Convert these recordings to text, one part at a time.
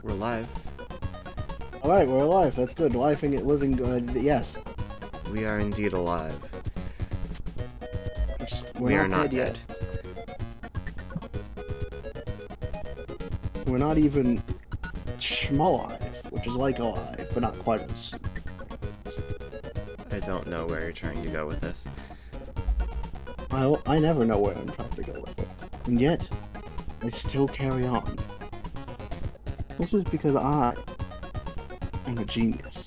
We're live. Alright, we're alive. That's good. Living, yes. We are indeed alive. We're We are not dead. We're not even alive, which is like alive, but not quite as. I don't know where you're trying to go with this. I never know where I'm trying to go with it. And yet, I still carry on. This is because I am a genius.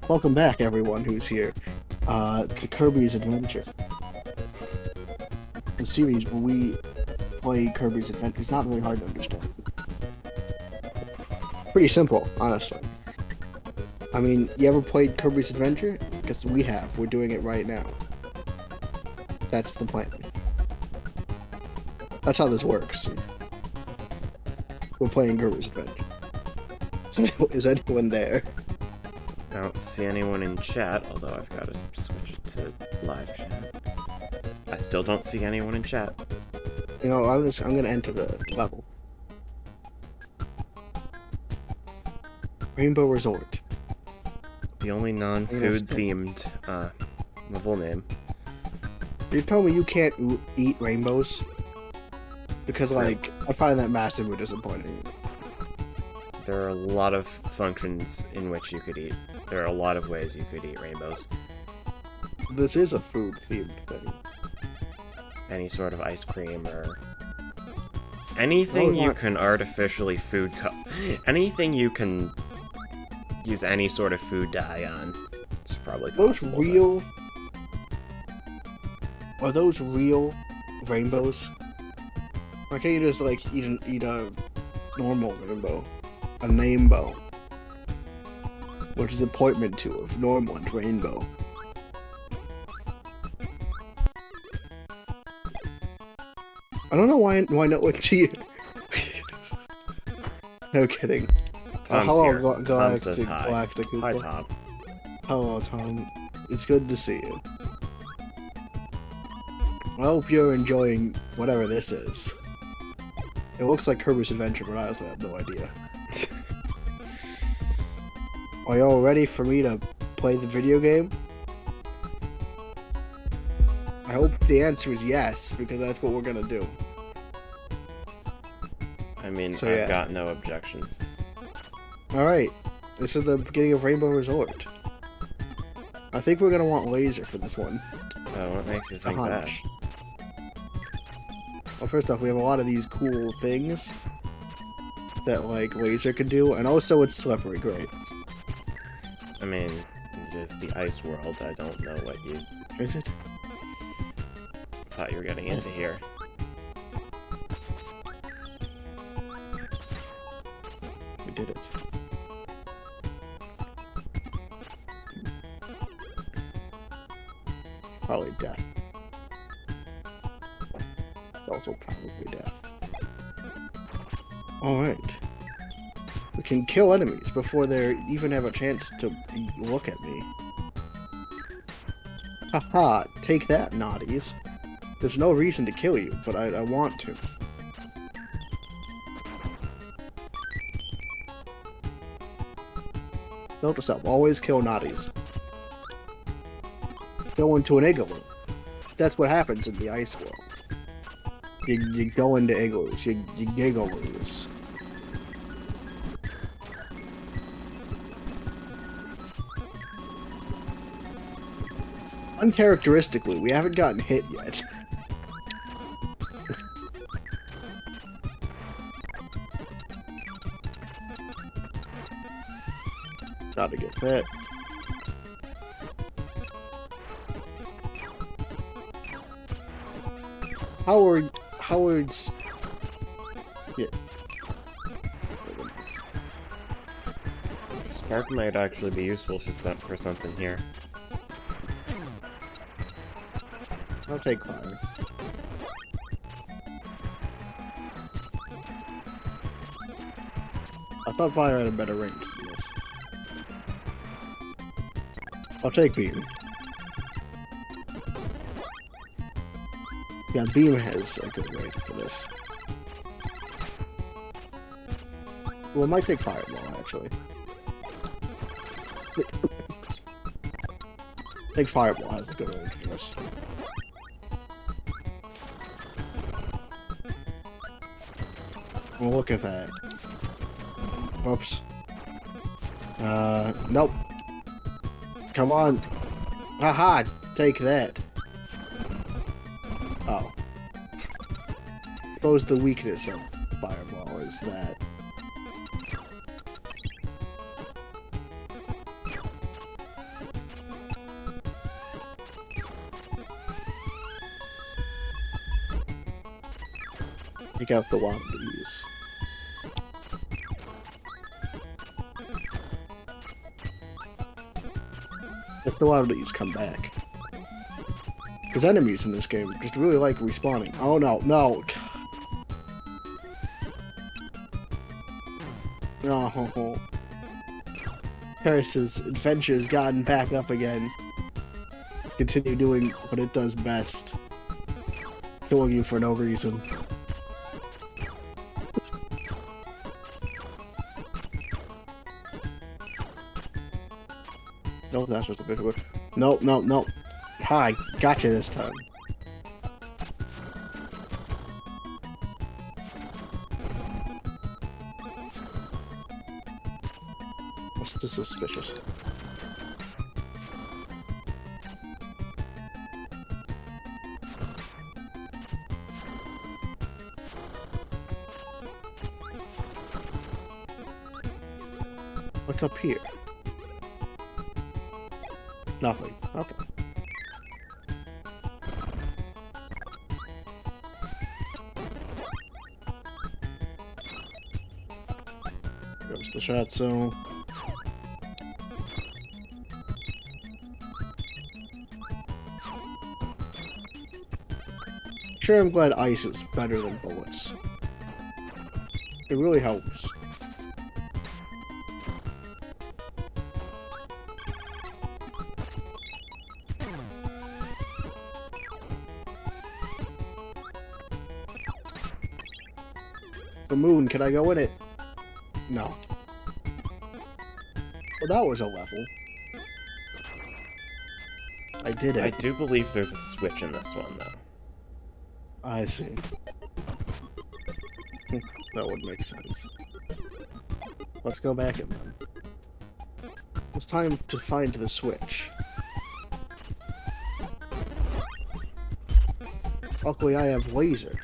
Welcome back, everyone who's here, to Kirby's Adventure. The series where we play Kirby's Adventure. It's not really hard to understand. Pretty simple, honestly. I mean, you ever played Kirby's Adventure? Because we have. We're doing it right now. That's the plan. That's how this works. We're playing Kirby's Adventure. Is anyone there? I don't see anyone in chat, although I've got to switch it to live chat. I still don't see anyone in chat. You know, I'm gonna enter the level. Rainbow Resort. The only non-food themed level name. You tell me you can't eat rainbows? Because, like, I find that massively disappointing. There are a lot of functions in which you could eat. There are a lot of ways you could eat rainbows. This is a food-themed thing. Any sort of ice cream or anything you can artificially anything you can use any sort of food dye on. It's probably possible. Are those real rainbows? Or can't you just like eat a normal rainbow? A namebow. Which is a portmanteau of normal and rainbow. I don't know why no one to you. No kidding. Tom's hello, here. Tom says hi. Galactic. Hi, Tom. Hello, Tom. It's good to see you. I hope you're enjoying whatever this is. It looks like Kirby's Adventure, but I also have no idea. Are y'all ready for me to play the video game? I hope the answer is yes, because that's what we're gonna do. I mean, I've got no objections. Alright, this is the beginning of Rainbow Resort. I think we're gonna want laser for this one. What makes you think that? Well, first off, we have a lot of these cool things that, like, laser can do, and also it's slippery, great. I mean, it is the ice world. I don't know what you... Is it? Thought you were getting into here. We did it. Probably death. It's also probably death. Alright. We can kill enemies before they even have a chance to look at me. Haha, take that, naughties. There's no reason to kill you, but I want to. Note to self, always kill naughties. Go into an igloo. That's what happens in the ice world. You go into igloos, you gigaloos. Uncharacteristically, we haven't gotten hit yet. Not to get hit. Howard's... Yeah. Spark might actually be useful for something here. I'll take fire. I thought fire had a better range than this. I'll take beam. Yeah, beam has a good range for this. Well, it might take Fireball, actually. I think Fireball has a good range for this. Well, look at that. Whoops. Nope. Come on. Haha, take that. Oh. Suppose the weakness of Fireball is that. Take out the Waddle Dees. Guess the Waddle Dees come back. Because enemies in this game just really like respawning. Oh no, no! No. Paris's adventure has gotten back up again. Continue doing what it does best. Killing you for no reason. Nope, that's just a bit of a... Nope, nope, nope. Hi, gotcha this time. What's this suspicious? What's up here? Nothing. Okay. Goes the shot zone. Sure, I'm glad ice is better than bullets. It really helps. The moon, can I go in it? No. Well, that was a level. I did it. I do believe there's a switch in this one, though. I see. That would make sense. Let's go back in then. It's time to find the switch. Luckily, I have laser.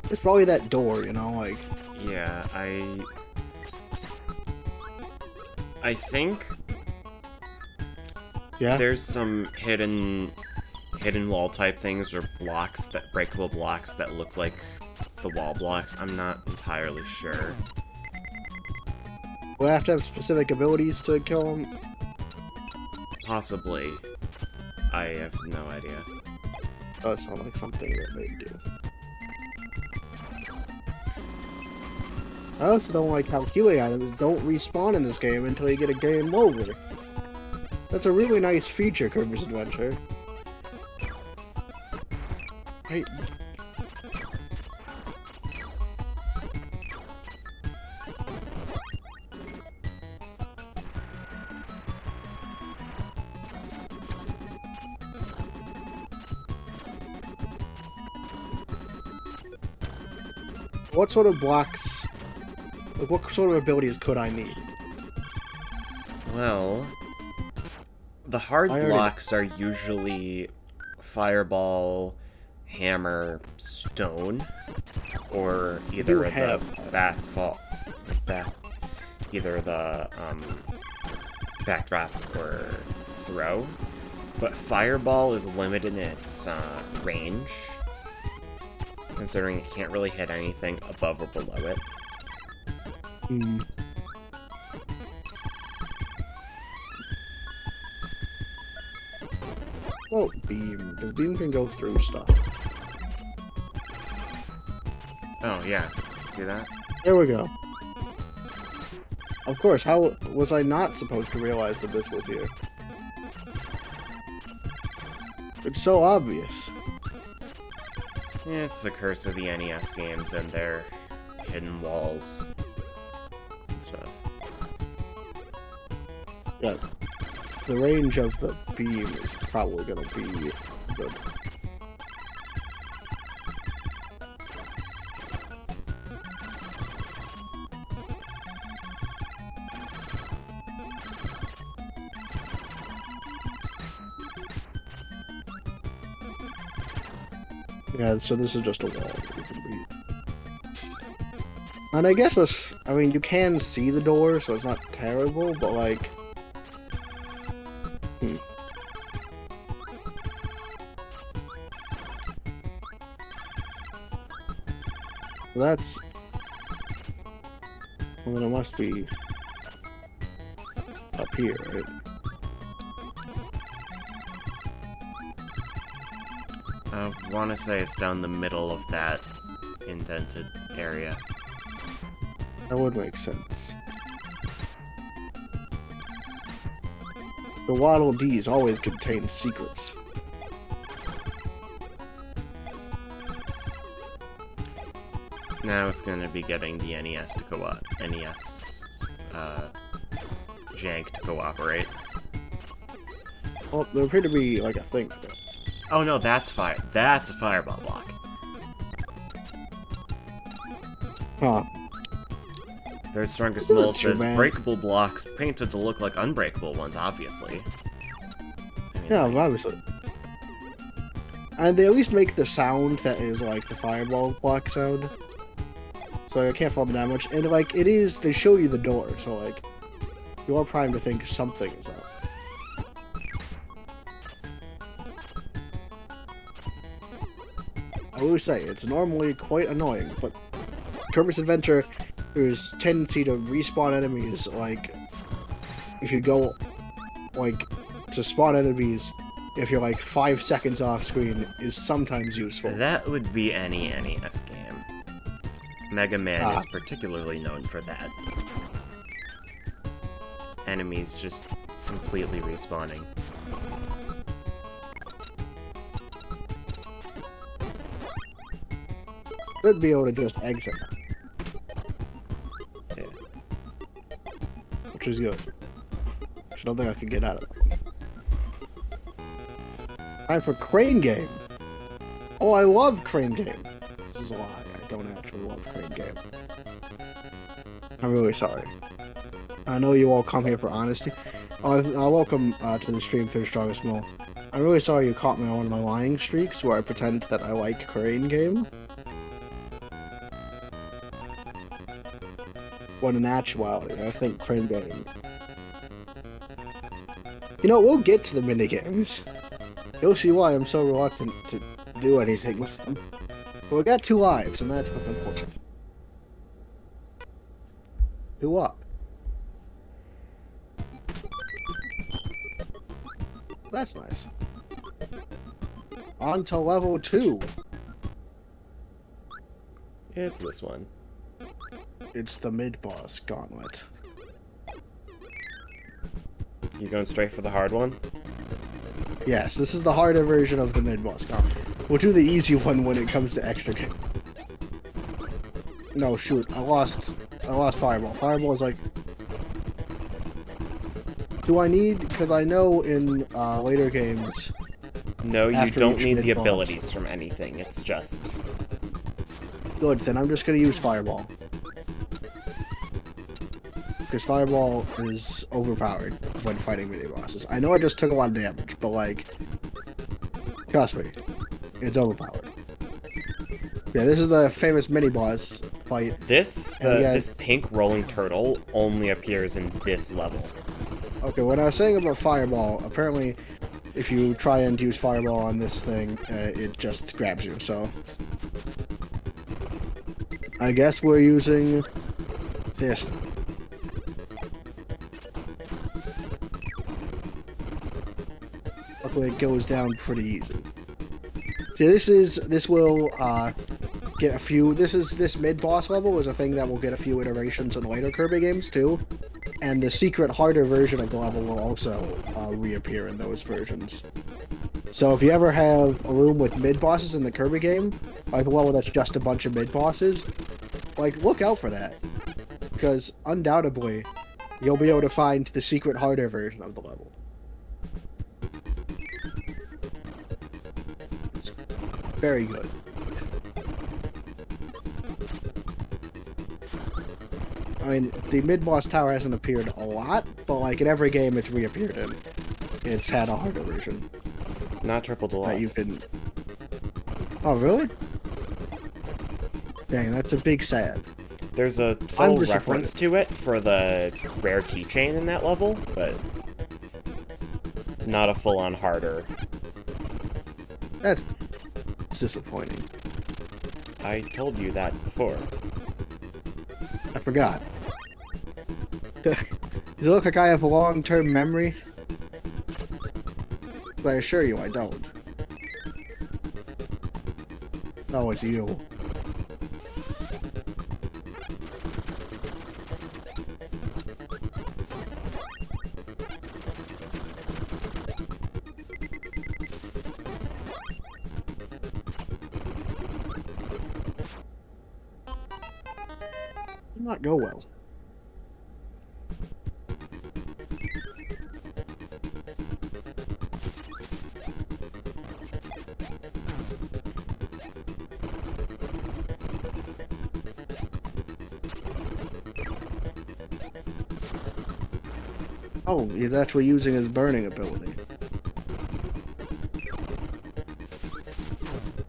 It's probably that door, you know, like... Yeah, I think... Yeah? There's some hidden wall type things or blocks, that breakable blocks that look like the wall blocks. I'm not entirely sure. Will I have to have specific abilities to kill them? Possibly. I have no idea. That sounds like something that they do. I also don't like how healing items don't respawn in this game until you get a game over. That's a really nice feature, Kirby's Adventure. Right. What sort of blocks... Like, what sort of abilities could I need? Well... The hard blocks are usually Fireball, Hammer, Stone, or either the backdrop or throw. But Fireball is limited in its range, considering it can't really hit anything above or below it. Hmm. Oh, beam. Because beam can go through stuff. Oh, yeah. See that? There we go. Of course, how was I not supposed to realize that this was here? It's so obvious. Yeah, it's the curse of the NES games and their hidden walls and stuff. Yeah, the range of the beam is probably gonna be good. Yeah, so this is just a wall. And I guess this, I mean, you can see the door, so it's not terrible, but like... That's... Well, then it must be... up here, right? I want to say it's down the middle of that indented area. That would make sense. The Waddle Dees always contain secrets. Now it's going to be getting the NES to jank to cooperate. Well, there appear to be like a thing for that. Oh no, that's fire. That's a fireball block. Huh. Third strongest This isn't mold too says bad. breakable blocks painted to look like unbreakable ones, obviously. I mean, Yeah, obviously. And they at least make the sound that is like the fireball block sound. So I can't fault them that much. And like, it is, they show you the door, so like, you are primed to think something is up. I will say, it's normally quite annoying, but Kirby's Adventure, there's tendency to respawn enemies, like, if you go, like, to spawn enemies, if you're like 5 seconds off screen, is sometimes useful. that would be any NES game. Mega Man is particularly known for that. Enemies just completely respawning. Should be able to just exit. Yeah. Which is good. I don't think I can get out of it. Time for Crane Game. Oh, I love Crane Game. This is a lie. I don't actually love Crane Game. I'm really sorry. I know you all come here for honesty. Welcome to the stream, Third Strongest Mole. I'm really sorry you caught me on one of my lying streaks where I pretend that I like Crane Game. When in actuality, I think Crane Game. You know, we'll get to the minigames. You'll see why I'm so reluctant to do anything with them. But we got 2 lives, and that's what's important. 2 up. That's nice. On to level 2. It's this one. It's the mid-boss gauntlet. You going straight for the hard one? Yes, this is the harder version of the mid-boss gauntlet. We'll do the easy one when it comes to extra game. No, shoot, I lost Fireball. Fireball is like... Do I need... Because I know in later games... No, you After don't each need the mid-boss. abilities from anything. It's just... Good, then I'm just gonna use Fireball. Because Fireball is overpowered when fighting mini-bosses. I know I just took a lot of damage, but like... Trust me, it's overpowered. Yeah, this is the famous mini-boss fight. This pink rolling turtle only appears in this level. Okay, when I was saying about Fireball, apparently if you try and use Fireball on this thing, it just grabs you, so... I guess we're using this. Luckily it goes down pretty easy. See, this will get a few, this mid-boss level is a thing that will get a few iterations in later Kirby games too. And the secret harder version of the level will also reappear in those versions. So if you ever have a room with mid-bosses in the Kirby game, like a level that's just a bunch of mid-bosses, like, look out for that. Because, undoubtedly, you'll be able to find the secret harder version of the level. It's very good. I mean, the mid-boss tower hasn't appeared a lot, but, like, in every game it's reappeared in. It's had a harder version. Not triple deluxe. That you can... Oh, really? Dang, that's a big sad. There's a subtle reference to it for the rare keychain in that level, but not a full-on harder. That's disappointing. I told you that before. I forgot. Does it look like I have a long-term memory? But I assure you I don't. Oh, it's you. Did not go well. Oh, he's actually using his burning ability.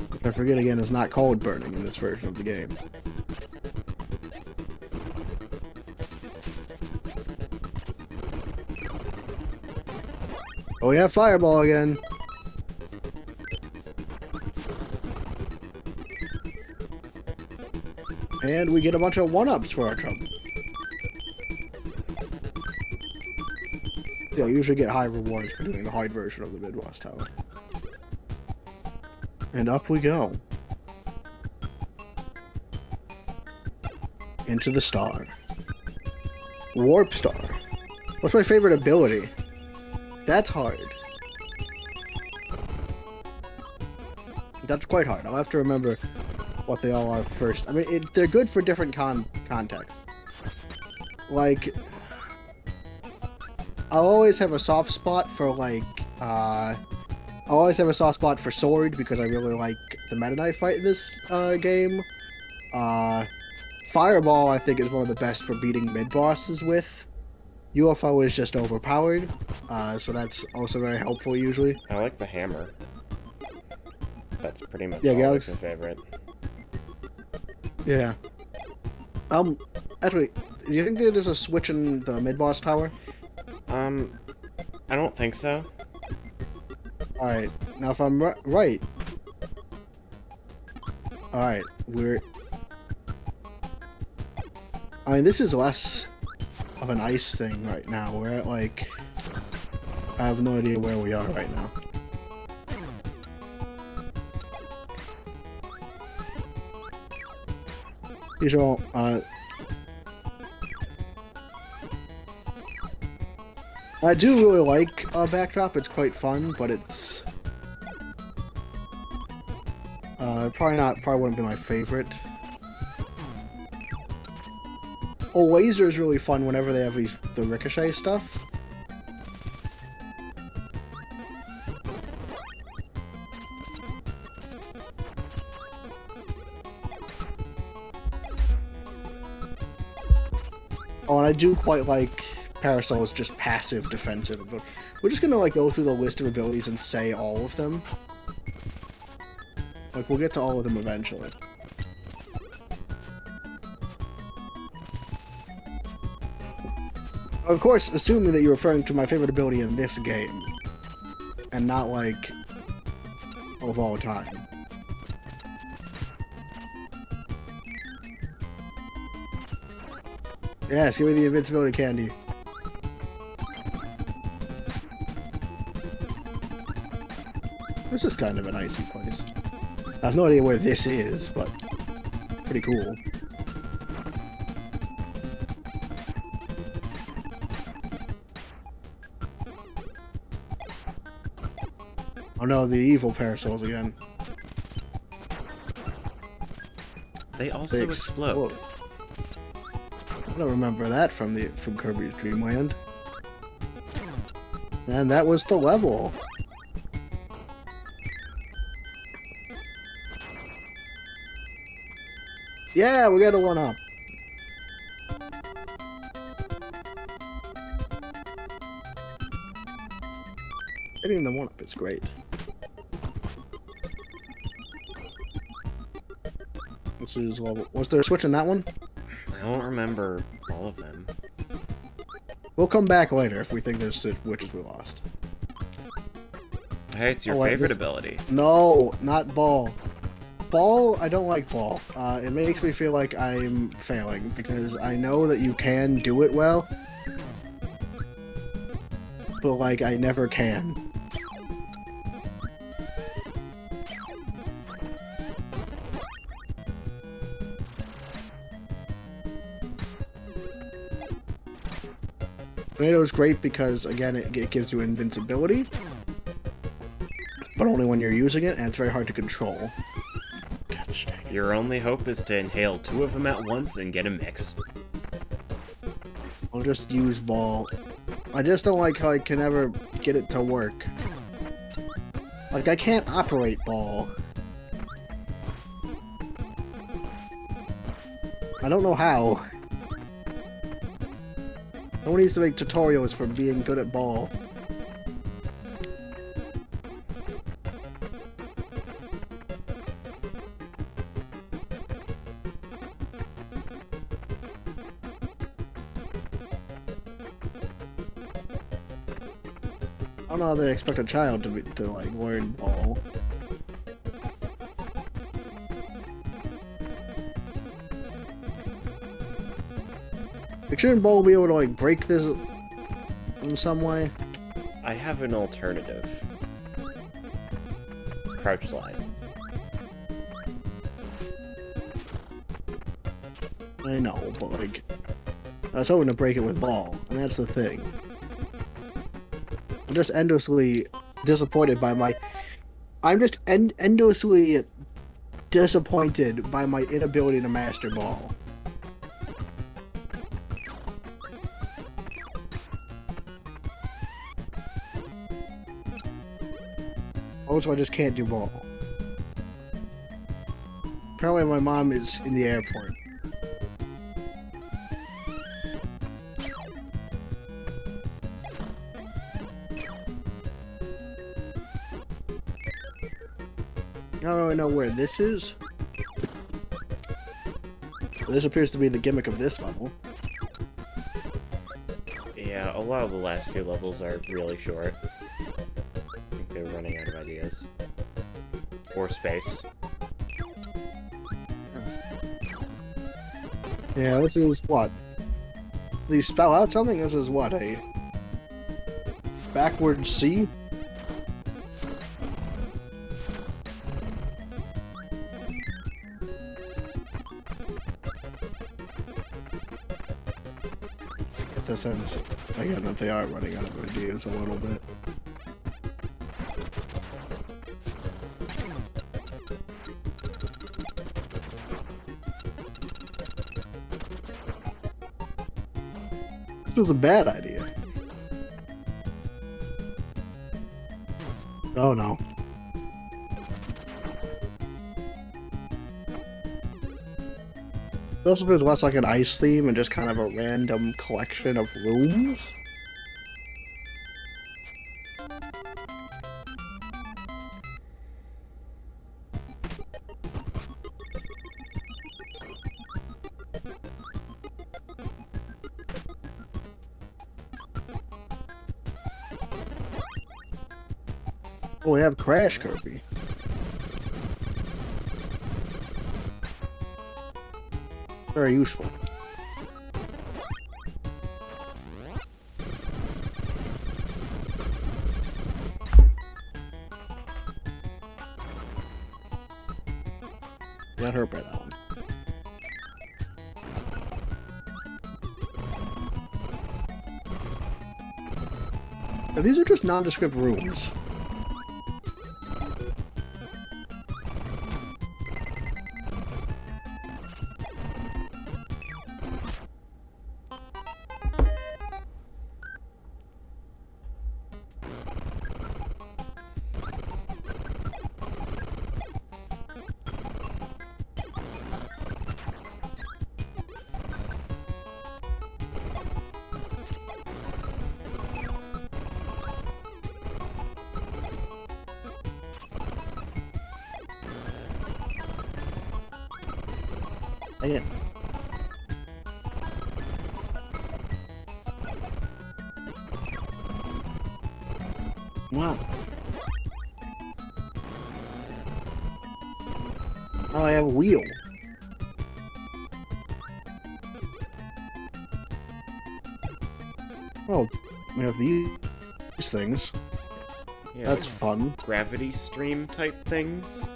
Which I forget again is not called burning in this version of the game. Oh, we have Fireball again. And we get a bunch of 1-ups for our trouble. Yeah, you usually get high rewards for doing the hard version of the mid-boss tower. And up we go. Into the star. Warp Star. What's my favorite ability? That's hard. That's quite hard. I'll have to remember what they all are first. I mean, they're good for different contexts. Like... I'll always have a soft spot for, like, I'll always have a soft spot for Sword, because I really like the Meta Knight fight in this, game. Fireball, I think, is one of the best for beating mid-bosses with. UFO is just overpowered, so that's also very helpful, usually. I like the hammer. That's pretty much Galaxy. my favorite. Yeah. Actually, do you think there's a switch in the mid-boss tower? I don't think so. Alright, now if I'm right... Alright, I mean, this is less of an ice thing right now. We're at, like... I have no idea where we are right now. These are all, I do really like Backdrop, it's quite fun, but it's... probably wouldn't be my favorite. Oh, Laser is really fun whenever they have the Ricochet stuff. Oh, and I do quite like Parasol's just passive defensive. But we're just gonna, like, go through the list of abilities and say all of them. Like, we'll get to all of them eventually. Of course, assuming that you're referring to my favorite ability in this game. And not, like, of all time. Yes, give me the invincibility candy. This is kind of an icy place. I have no idea where this is, but pretty cool. Oh no, the evil parasols again. They also explode. I don't remember that from Kirby's Dream Land. And that was the level. Yeah, we got a 1-up. Getting the 1-up is great. This is level. Was there a switch in that one? I don't remember all of them. We'll come back later if we think there's switches we lost. Hey, it's your favorite ability. No, not ball. Ball, I don't like ball. It makes me feel like I'm failing because I know that you can do it well, but like I never can. Tornado is great because again it gives you invincibility, but only when you're using it, and it's very hard to control. Your only hope is to inhale 2 of them at once and get a mix. I'll just use ball. I just don't like how I can never get it to work. Like, I can't operate ball. I don't know how. No one needs to make tutorials for being good at ball. I don't know how they expect a child to like learn ball. Like, shouldn't ball be able to like break this in some way? I have an alternative. Crouch slide. I know, but like, I was hoping to break it with ball, and that's the thing. I'm just endlessly disappointed by my... I'm just endlessly disappointed by my inability to master ball. Also, I just can't do ball. Apparently my mom is in the airport. I don't really know where this is. This appears to be the gimmick of this level. Yeah, a lot of the last few levels are really short. I think they're running out of ideas. Or space. Yeah, this is what? These spell out something? This is what? A backward C? Get the sense again that they are running out of ideas a little bit. This was a bad idea. Oh no. It also feels less like an ice theme and just kind of a random collection of rooms. Oh, we have Crash Kirby. Very useful. Got hurt by that one. Now, these are just nondescript rooms. Dang it. Wow. Oh, I have a wheel. Oh, we have these things. Yeah, That's fun. gravity stream type things.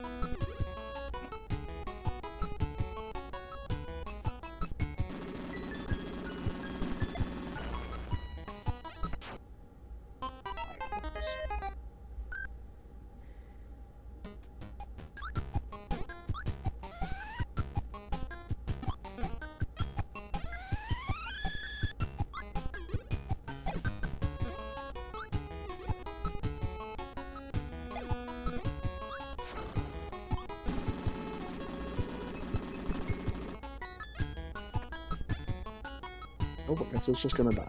Oh, I guess it's just gonna die.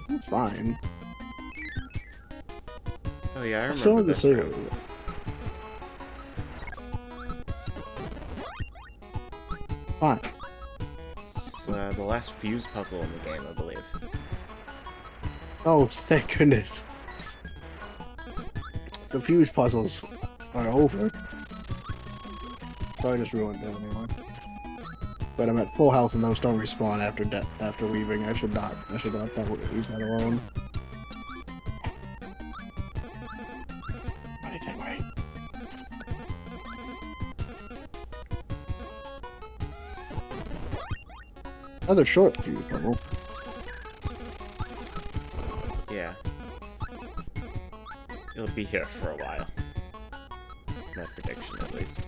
It's fine. Oh yeah, I Still remember have the this save room. area. Fine. It's the last fuse puzzle in the game, I believe. Oh, thank goodness. The fuse puzzles are over. So I just ruined it anyway. But I'm at full health and those don't respawn after leaving. I should not let leave that alone. Anything right? Another short fuse puzzle. Yeah. It'll be here for a while. My prediction, at least.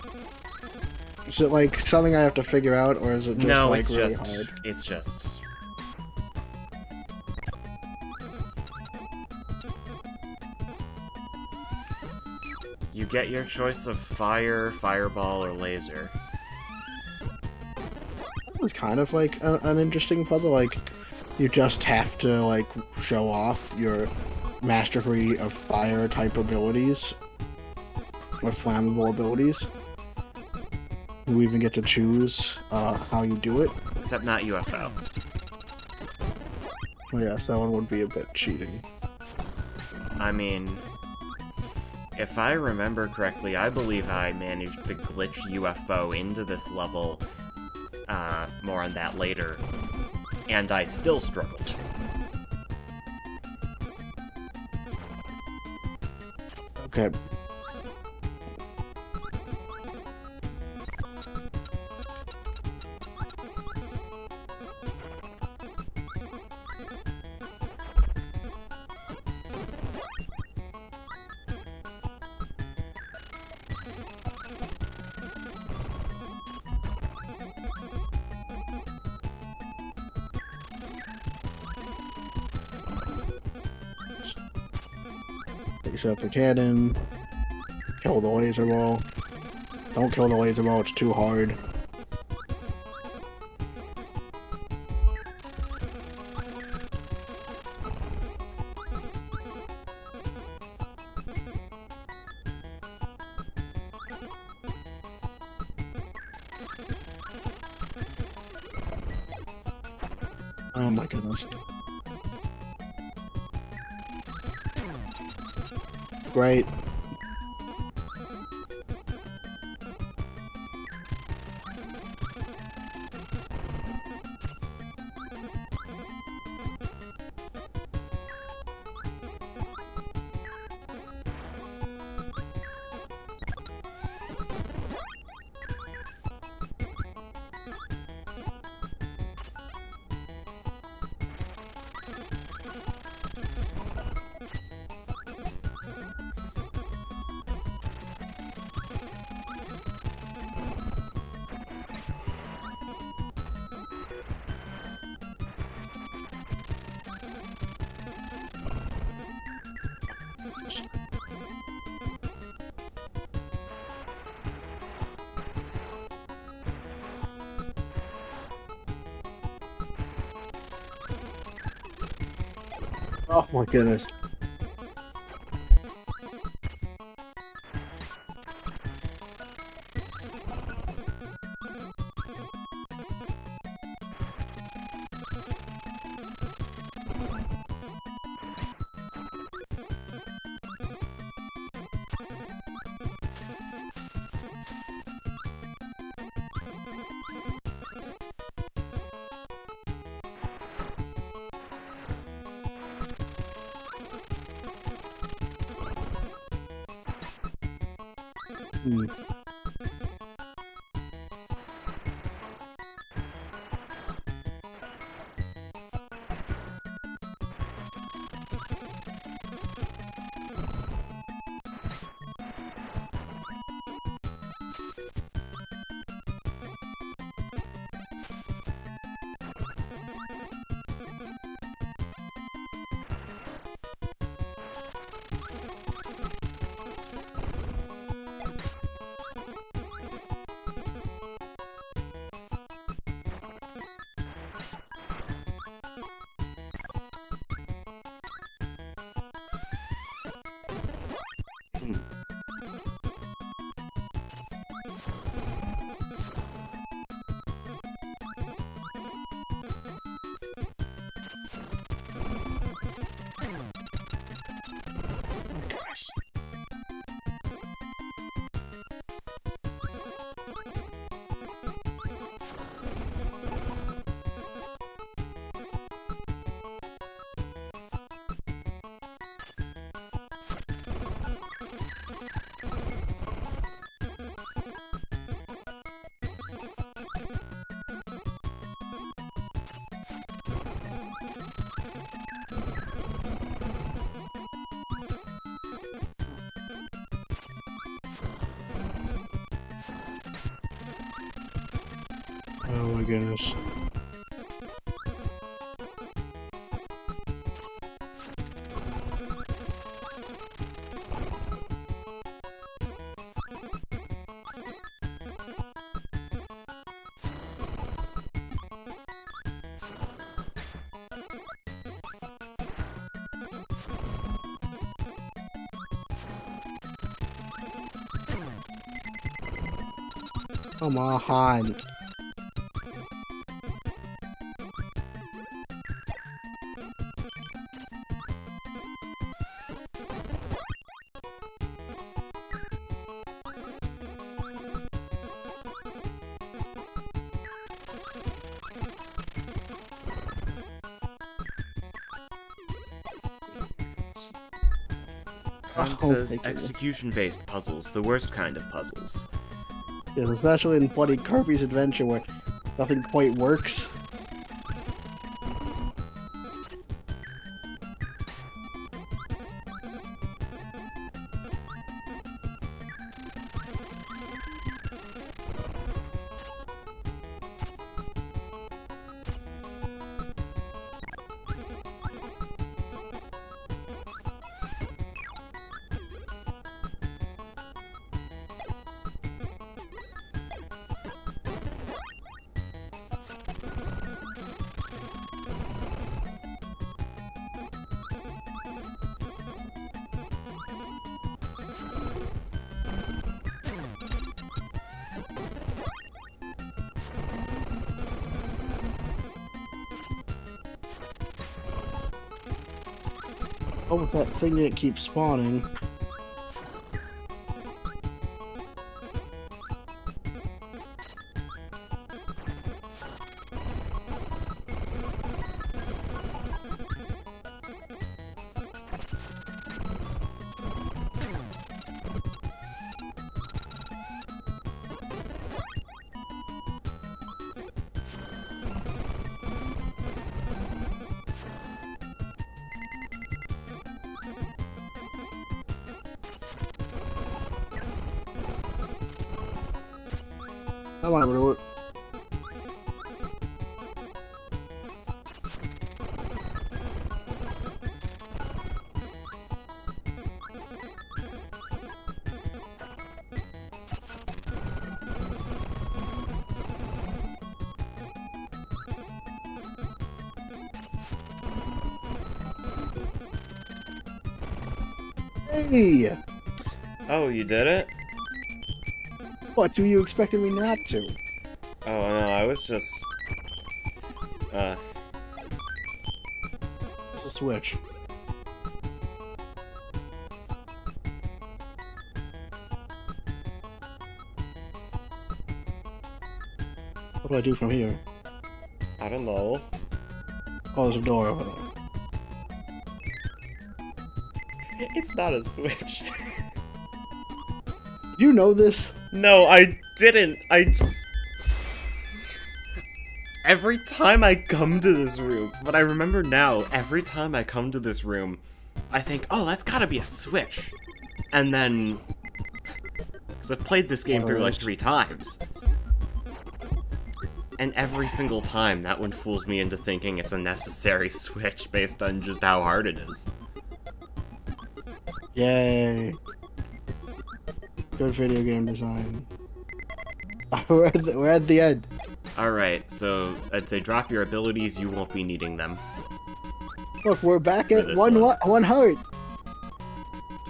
Is it like something I have to figure out, or is it just No, like it's really just... hard? It's just... You get your choice of fire, fireball, or laser. It's kind of like an interesting puzzle. Like, you just have to like show off your mastery of fire type abilities or flammable abilities. You even get to choose how you do it. Except not UFO. Well, yes, that one would be a bit cheating. I mean... If I remember correctly, I believe I managed to glitch UFO into this level. More on that later. And I still struggled. Okay. Shut the cannon. Kill the laser ball. Don't kill the laser ball, it's too hard. Oh my goodness. Great. Oh my goodness. Hmm. Gosh. Oh my goodness. Come on. Tom Oh, says thank you. execution-based puzzles, the worst kind of puzzles. Yes, especially in bloody Kirby's Adventure where nothing quite works. Oh, with that thing that keeps spawning. Come on, bro. Hey! Oh, you did it? What, do you expected me not to? Oh, no, I was just... It's a switch. What do I do from here? I don't know. Oh, there's a door over there. It's not a switch. You know this? No, I didn't. I just... Every time I come to this room, but I remember now, every time I come to this room, I think, oh, that's gotta be a switch. And then... Because I've played this game through like 3 times. And every single time, that one fools me into thinking it's a necessary switch based on just how hard it is. Yay. Good video game design. We're at the end. Alright, so I'd say drop your abilities, you won't be needing them. Look, we're back at this one heart.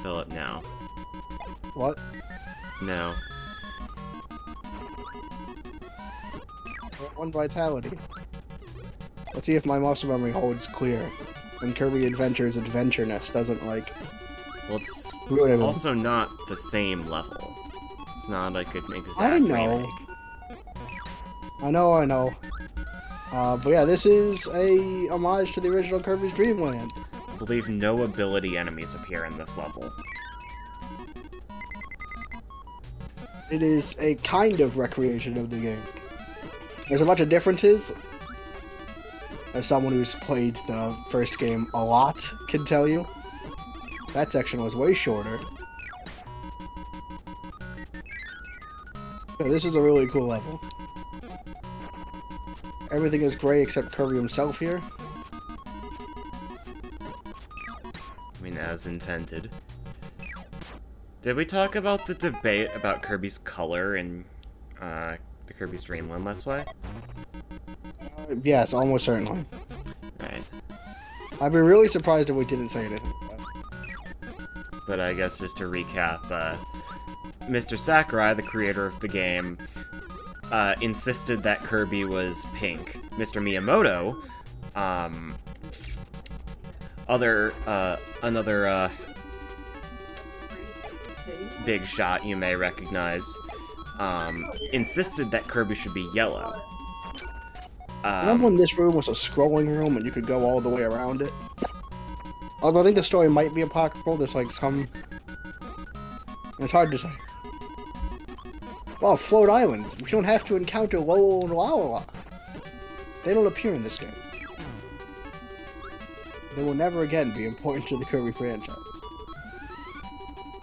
Fill it now. What? No. One vitality. Let's see if my muscle memory holds clear. And Kirby Adventure's Adventureness doesn't, like... Well, it's ruin it. also not the same level. It's not like an exact I know. remake. I know. But yeah, this is a homage to the original Kirby's Dream Land. I believe no ability enemies appear in this level. It is a kind of recreation of the game. There's a bunch of differences. As someone who's played the first game a lot can tell you. That section was way shorter. Yeah, this is a really cool level. Everything is gray except Kirby himself here. I mean, as intended. Did we talk about the debate about Kirby's color in the Kirby's Dream Land Let's Play? Yes, almost certainly. Right. I'd be really surprised if we didn't say anything. But I guess just to recap, Mr. Sakurai, the creator of the game, insisted that Kirby was pink. Mr. Miyamoto, another big shot you may recognize, insisted that Kirby should be yellow. Remember when this room was a scrolling room and you could go all the way around it? Although I think the story might be apocryphal, there's like some... It's hard to say. Well, float islands. We don't have to encounter Lolo and Lalala. They don't appear in this game. They will never again be important to the Kirby franchise.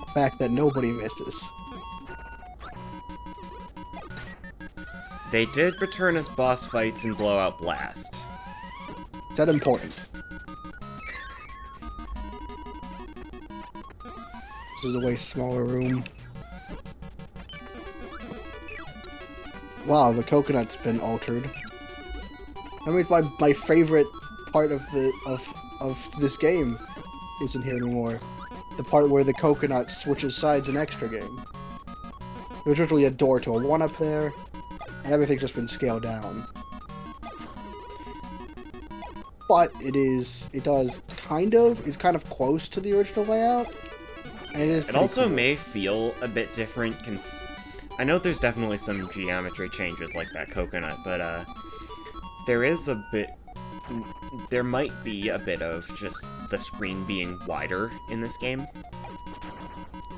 A fact that nobody misses. They did return as boss fights in Blowout Blast. Is that important? This is a way smaller room. Wow, the coconut's been altered. I mean, my favorite part of this game isn't here anymore. The part where the coconut switches sides in extra game. There's literally a door to a 1-up there, and everything's just been scaled down. But it's kind of close to the original layout. And it also may feel a bit different, I know there's definitely some geometry changes like that coconut, but there might be a bit of just the screen being wider in this game.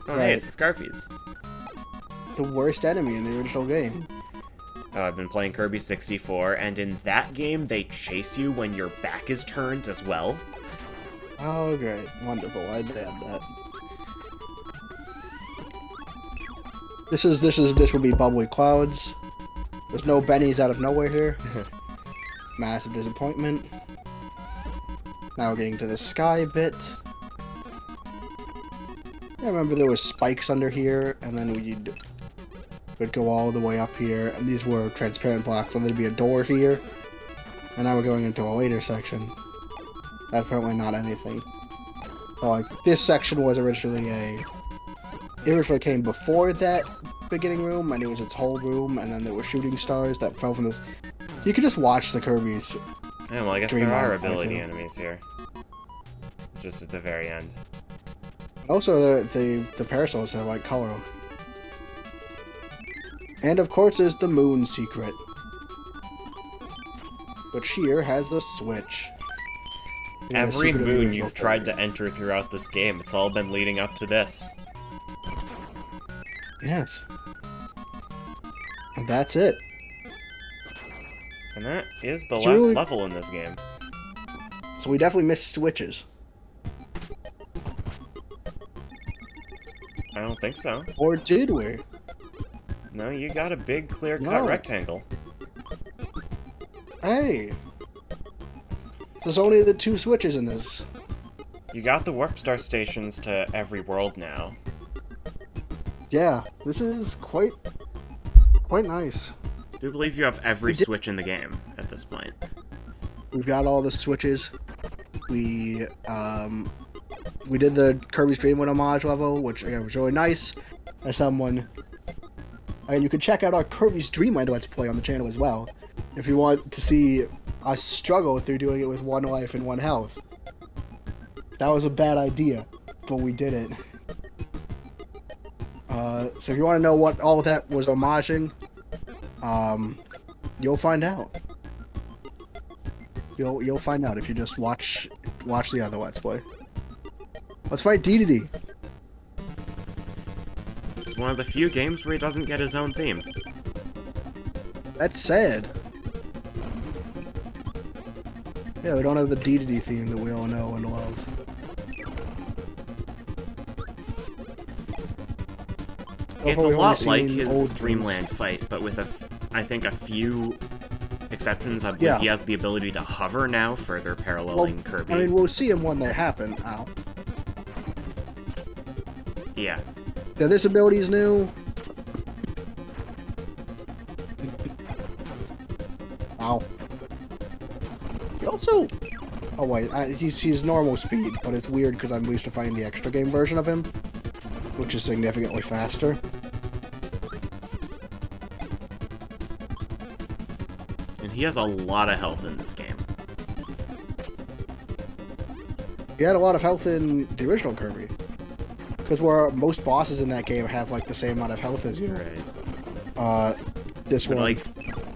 Oh, right. Hey, it's the Scarfies. The worst enemy in the original game. Oh, I've been playing Kirby 64, and in that game, they chase you when your back is turned as well. Oh, great. Wonderful. I'd add that. This will be bubbly clouds. There's no bennies out of nowhere here. Massive disappointment. Now we're getting to the sky bit. I remember there was spikes under here, and then we'd go all the way up here, and these were transparent blocks, and there'd be a door here. And now we're going into a later section. That's apparently not anything. Like, this section was originally it originally came before that beginning room, and it was its whole room, and then there were shooting stars that fell from this. You could just watch the Kirby's. Yeah, well, I guess there are ability enemies here. Just at the very end. Also, the parasols have like color. And of course, there's the moon secret, which here has the switch. Yeah, Every moon you've tried to enter throughout this game, it's all been leading up to this. Yes. And that's it. And that is the last level in this game. So we definitely missed switches. I don't think so. Or did we? No, you got a big clear-cut rectangle. Hey! There's only the 2 switches in this. You got the warp star stations to every world now. Yeah, this is quite nice. I do believe you have every switch in the game at this point. We've got all the switches. We did the Kirby's Dream World homage level, which again was really nice. As someone, and you can check out our Kirby's Dream Land Let's Play on the channel as well, if you want to see us struggle through doing it with 1 life and 1 health. That was a bad idea, but we did it. So if you want to know what all of that was homaging, you'll find out. You'll find out if you just watch the other Let's Play. Let's fight DDD. It's one of the few games where he doesn't get his own theme. That's sad. Yeah, we don't have the DDD theme that we all know and love. It's a lot like his Dreamland fight, but with I think a few exceptions. He has the ability to hover now, further paralleling Kirby. I mean, we'll see him when they happen. Ow. Yeah. Yeah, this ability is new. Ow. He also... Oh, wait. He's normal speed, but it's weird because I'm used to fighting the extra game version of him, which is significantly faster. And he has a lot of health in this game. He had a lot of health in the original Kirby. Because where most bosses in that game have, like, the same amount of health as you. Right. This one... like,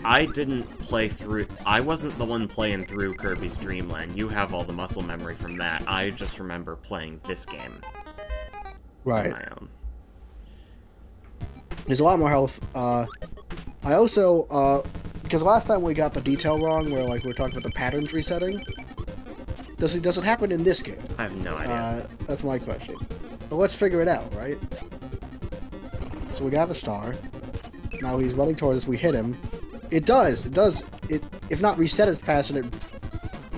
I didn't play through... I wasn't the one playing through Kirby's Dreamland. You have all the muscle memory from that. I just remember playing this game. Right. On my own. There's a lot more health. I also, because last time we got the detail wrong, where, like, we were talking about the patterns resetting. Does it happen in this game? I have no idea. That's my question. Well, let's figure it out, right? So we got a star. Now he's running towards us. We hit him. It does. If not reset its pattern.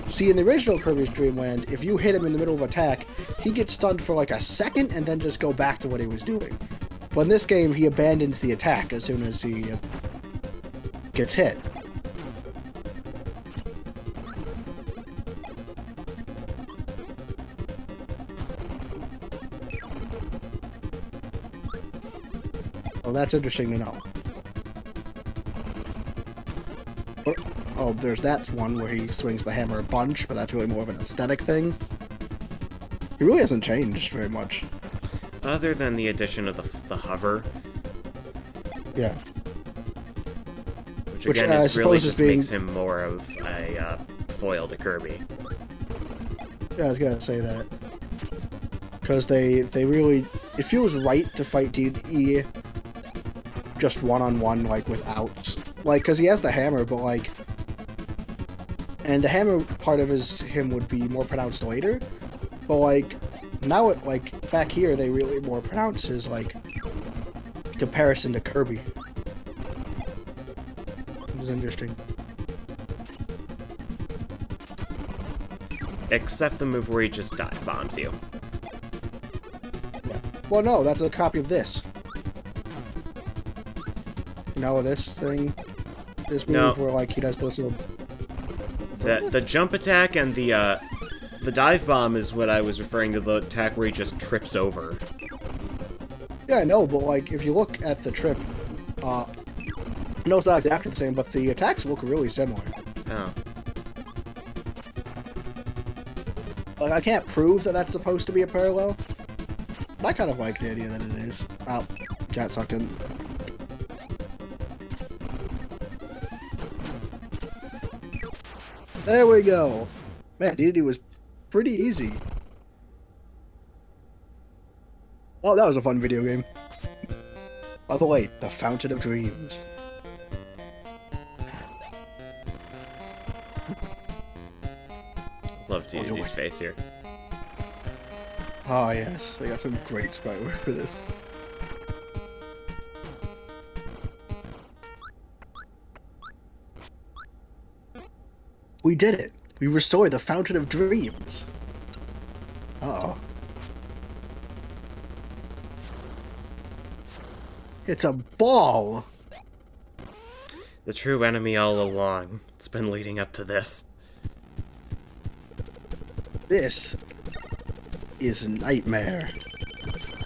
See, in the original Kirby's Dream Land, if you hit him in the middle of attack, he gets stunned for like a second and then just go back to what he was doing. But in this game, he abandons the attack as soon as he gets hit. Well, that's interesting to know. Oh, there's that one where he swings the hammer a bunch, but that's really more of an aesthetic thing. He really hasn't changed very much. Other than the addition of the hover. Yeah. Which again is really just makes him more of a foil to Kirby. Yeah, I was gonna say that. Because they really... It feels right to fight DDE just one-on-one, like, without... Like, because he has the hammer, but, like... And the hammer part of him would be more pronounced later. But, like, now, like, back here, they really more pronounce his, like, comparison to Kirby. Which is interesting. Except the move where he just dive bombs you. Yeah. Well, no, that's a copy of this. You know, this thing... This move where, like, he does those little... The jump attack and the The dive bomb is what I was referring to, the attack where he just trips over. Yeah, I know, but like, if you look at the trip, I know it's not exactly the same, but the attacks look really similar. Oh. Like, I can't prove that that's supposed to be a parallel, but I kind of like the idea that it is. Oh, cat sucked in. There we go. Man, D&D was pretty easy. Oh, that was a fun video game. By the way, the Fountain of Dreams. Love D&D's face here. Oh yes, they got some great sprite work for this. We did it! We restored the Fountain of Dreams! Uh-oh. It's a ball! The true enemy all along. It's been leading up to this. This is a nightmare.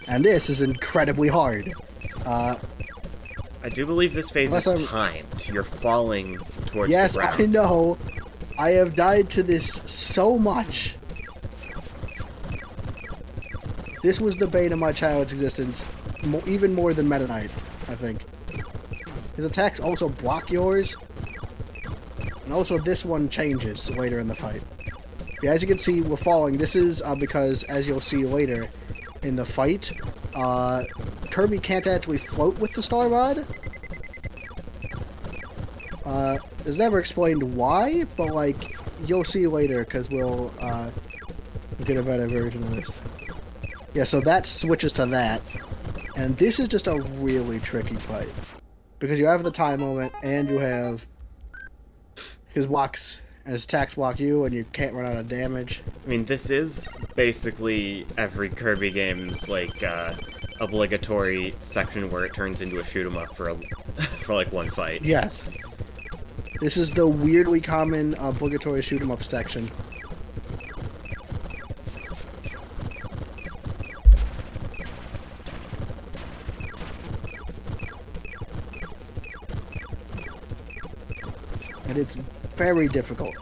And this is incredibly hard. I do believe this phase is timed. You're falling towards the ground. Yes, I know. I have died to this so much. This was the bane of my child's existence. Even more than Meta Knight, I think. His attacks also block yours. And also this one changes later in the fight. Yeah, as you can see, we're falling. This is because, as you'll see later in the fight, Kirby can't actually float with the Star Rod. It's never explained why, but, like, you'll see later, because we'll get a better version of this. Yeah, so that switches to that. And this is just a really tricky fight. Because you have the time limit, and you have his blocks, and his attacks block you, and you can't run out of damage. I mean, this is basically every Kirby game's, like, obligatory section where it turns into a shoot-'em-up for, for, like, one fight. Yes. This is the weirdly common obligatory shoot-'em-up section. And it's very difficult.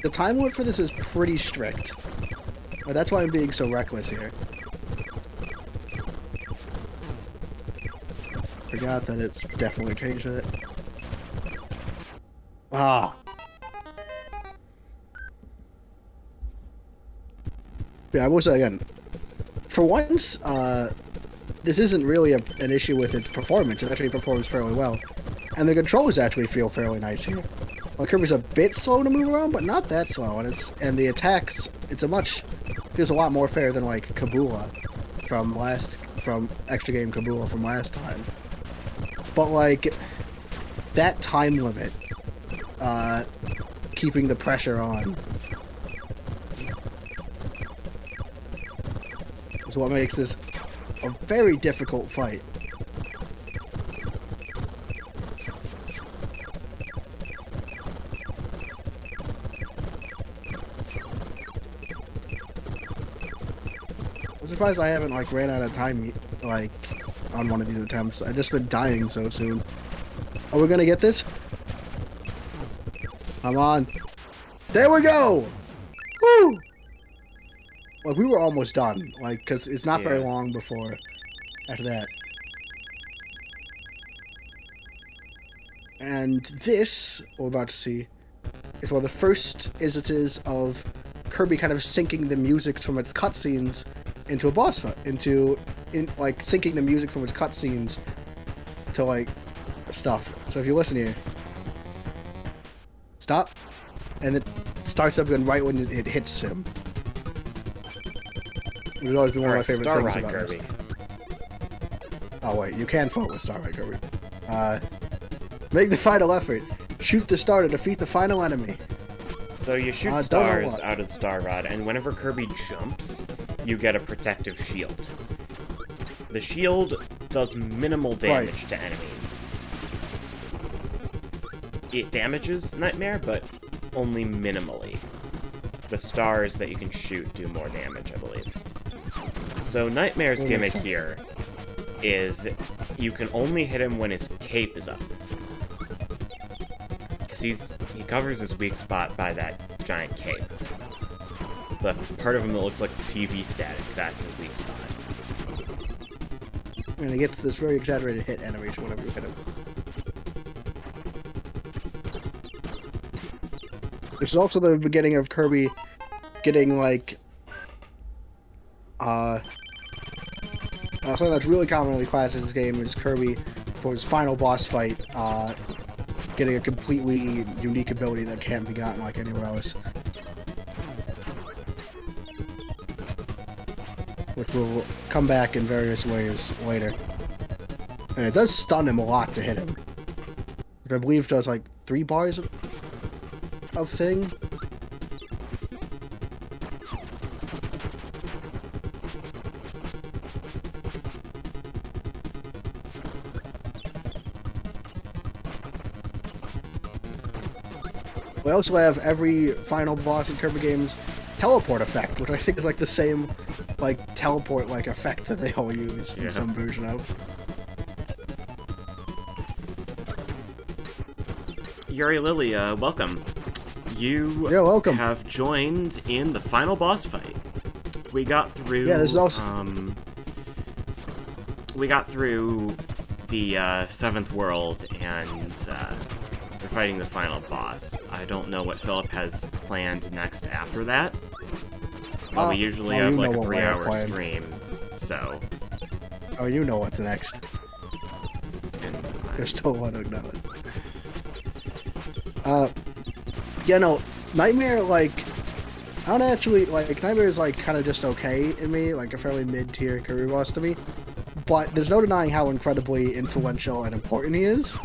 The time limit for this is pretty strict. That's why I'm being so reckless here. Forgot that it's definitely changed it. Ah. Yeah, I will say again, for once, this isn't really an issue with its performance. It actually performs fairly well. And the controls actually feel fairly nice here. Well, Kirby's a bit slow to move around, but not that slow. And the attacks, feels a lot more fair than like Kabula from Extra Game Kabula from last time. But like that time limit, keeping the pressure on, is what makes this a very difficult fight. I'm surprised I haven't like ran out of time like on one of these attempts. I've just been dying so soon. Are we gonna get this? Come on. There we go! Woo! Like, we were almost done. Like, because it's not very long before after that. And this, what we're about to see, is one of the first instances of Kirby kind of syncing the music from its cutscenes into a boss fight, like syncing the music from its cutscenes to like stuff. So if you listen here, stop, and it starts up again right when it hits him. It's always been one of my favorite things about Kirby. This. Oh wait, you can float with Star Ride Kirby. Make the final effort. Shoot the star to defeat the final enemy. So you shoot stars out of the Star Rod, and whenever Kirby jumps, you get a protective shield. The shield does minimal damage to enemies. It damages Nightmare, but only minimally. The stars that you can shoot do more damage, I believe. So Nightmare's gimmick here is you can only hit him when his cape is up. Because he covers his weak spot by that giant cape. The part of him that looks like TV static, that's his weak spot. And he gets this very exaggerated hit animation whenever you hit him. This is also the beginning of Kirby getting, like, something that's really commonly classed in this game is Kirby, for his final boss fight, getting a completely unique ability that can't be gotten like anywhere else. Which will come back in various ways later. And it does stun him a lot to hit him. Which I believe does like 3 bars of thing. We also have every final boss in Kirby games teleport effect, which I think is like the same like teleport like effect that they all use in some version of. Yuri Lily, welcome. You welcome. have joined in the final boss fight. We got through. Yeah, this is also. We got through the 7th world, and we're fighting the final boss. I don't know what Philip has planned next after that. Well, we usually have like a 3-hour stream, so. Oh, you know what's next. And there's still one to know it. Yeah, no, Nightmare, like, I don't actually, like, Nightmare is, like, kind of just okay in me, like, a fairly mid-tier Kirby boss to me, but there's no denying how incredibly influential and important he is.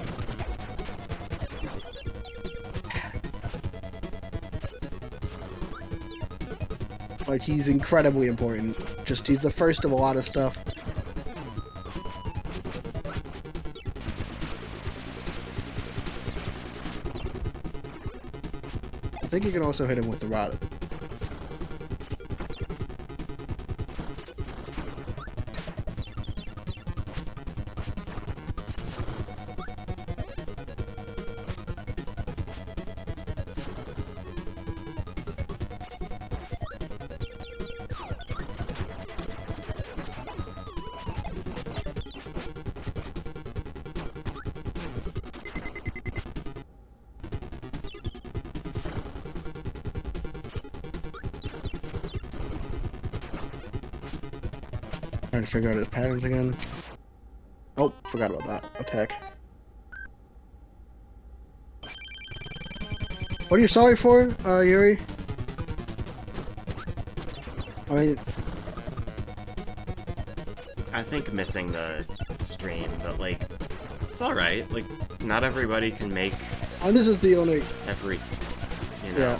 Like, he's incredibly important. Just, he's the first of a lot of stuff. I think you can also hit him with the rod. Trying to figure out his patterns again. Oh, forgot about that. Attack. What are you sorry for, Yuri? I think missing the stream, but like, it's alright. Like, not everybody can make. Oh, this is the only. Every, you know. Yeah.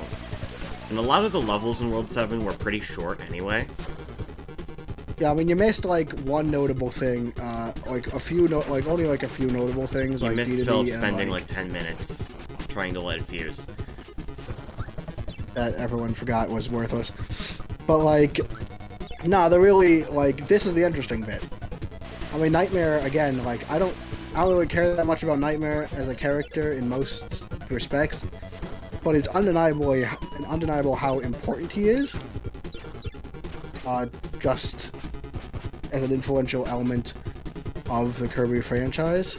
And a lot of the levels in World 7 were pretty short anyway. Yeah, I mean, you missed, like, one notable thing, like, a few, only, like, a few notable things, you like, missed Philip spending, like, 10 minutes trying to light a fuse. That everyone forgot was worthless. But, like, nah, they're really, like, this is the interesting bit. I mean, Nightmare, again, like, I don't really care that much about Nightmare as a character in most respects, but it's undeniable how important he is. Just as an influential element of the Kirby franchise.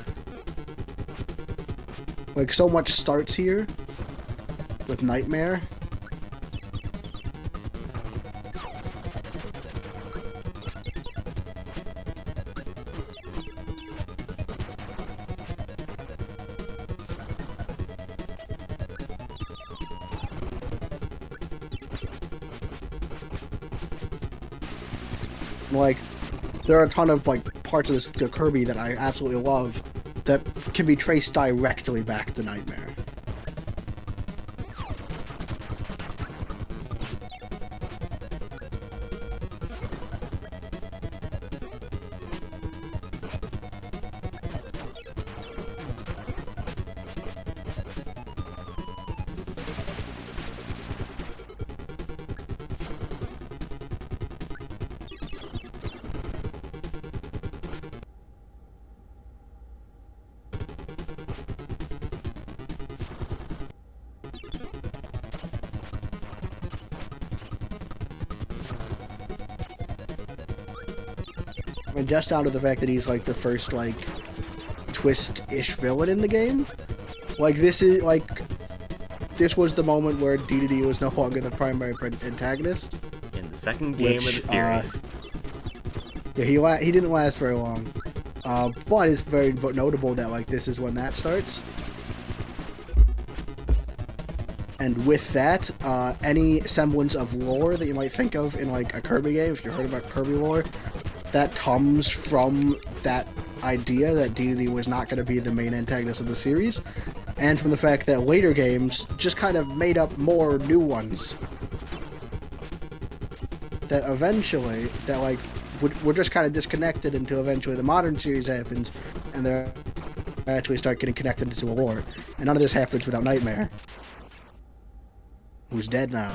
Like, so much starts here with Nightmare. Like, there are a ton of, like, parts of this Kirby that I absolutely love that can be traced directly back to Nightmare. And just down to the fact that he's like the first like twist-ish villain in the game. Like this was the moment where DDD was no longer the primary antagonist. In the second game of the series. Yeah, he didn't last very long. But it's very notable that like this is when that starts. And with that, any semblance of lore that you might think of in like a Kirby game, if you heard about Kirby lore, that comes from that idea that DDD was not going to be the main antagonist of the series, and from the fact that later games just kind of made up more new ones that eventually, that like, were just kind of disconnected until eventually the modern series happens, and they actually start getting connected into a lore. And none of this happens without Nightmare, who's dead now.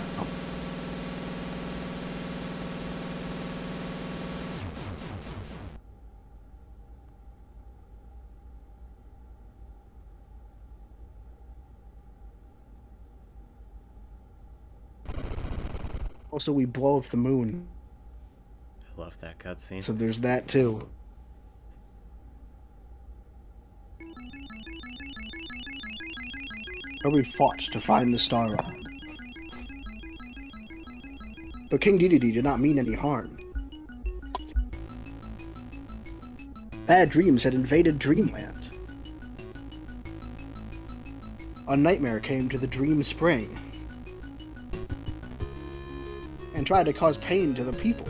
Also, we blow up the moon. I love that cutscene. So there's that too. Kirby fought to find the Star Rod. But King Dedede did not mean any harm. Bad dreams had invaded Dreamland. A nightmare came to the Dream Spring and tried to cause pain to the people.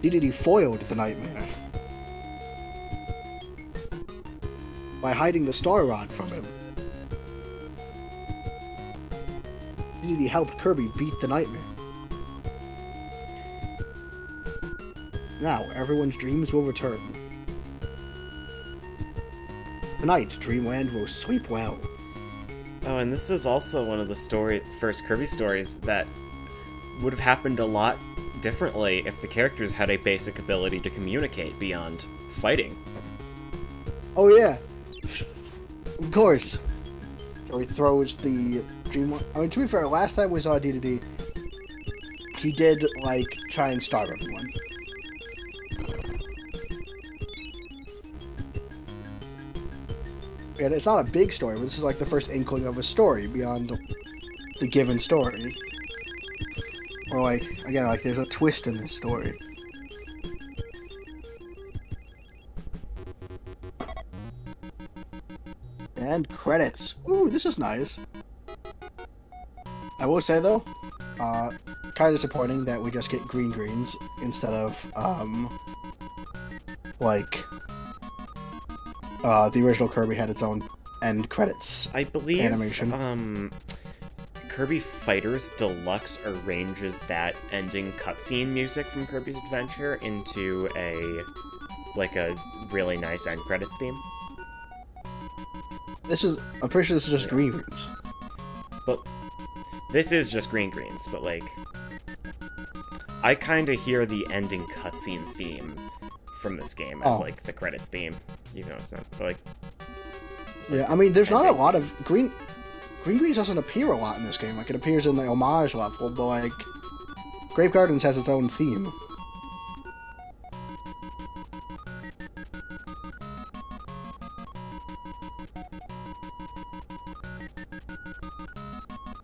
Dedede foiled the nightmare by hiding the Star Rod from him. Dedede helped Kirby beat the nightmare. Now, everyone's dreams will return. Tonight, Dreamland will sleep well. Oh, and this is also one of the first Kirby stories that would have happened a lot differently if the characters had a basic ability to communicate beyond fighting. Oh yeah, of course. Or he throws the dream. I mean, to be fair, last time we saw DDD, he did like try and starve everyone. Yeah, it's not a big story, but this is like the first inkling of a story beyond the given story. Or like, again, like there's a twist in this story. And credits. Ooh, this is nice. I will say though, kind of disappointing that we just get green greens instead of, the original Kirby had its own end credits. I believe animation. Kirby Fighters Deluxe arranges that ending cutscene music from Kirby's Adventure into a really nice end credits theme. I'm pretty sure this is just green greens. But this is just green greens, but like, I kind of hear the ending cutscene theme from this game as like the credits theme, even though it's not. But, like, yeah, I mean, there's not a lot of green greens doesn't appear a lot in this game. Like, it appears in the homage level, but like, Grave Gardens has its own theme.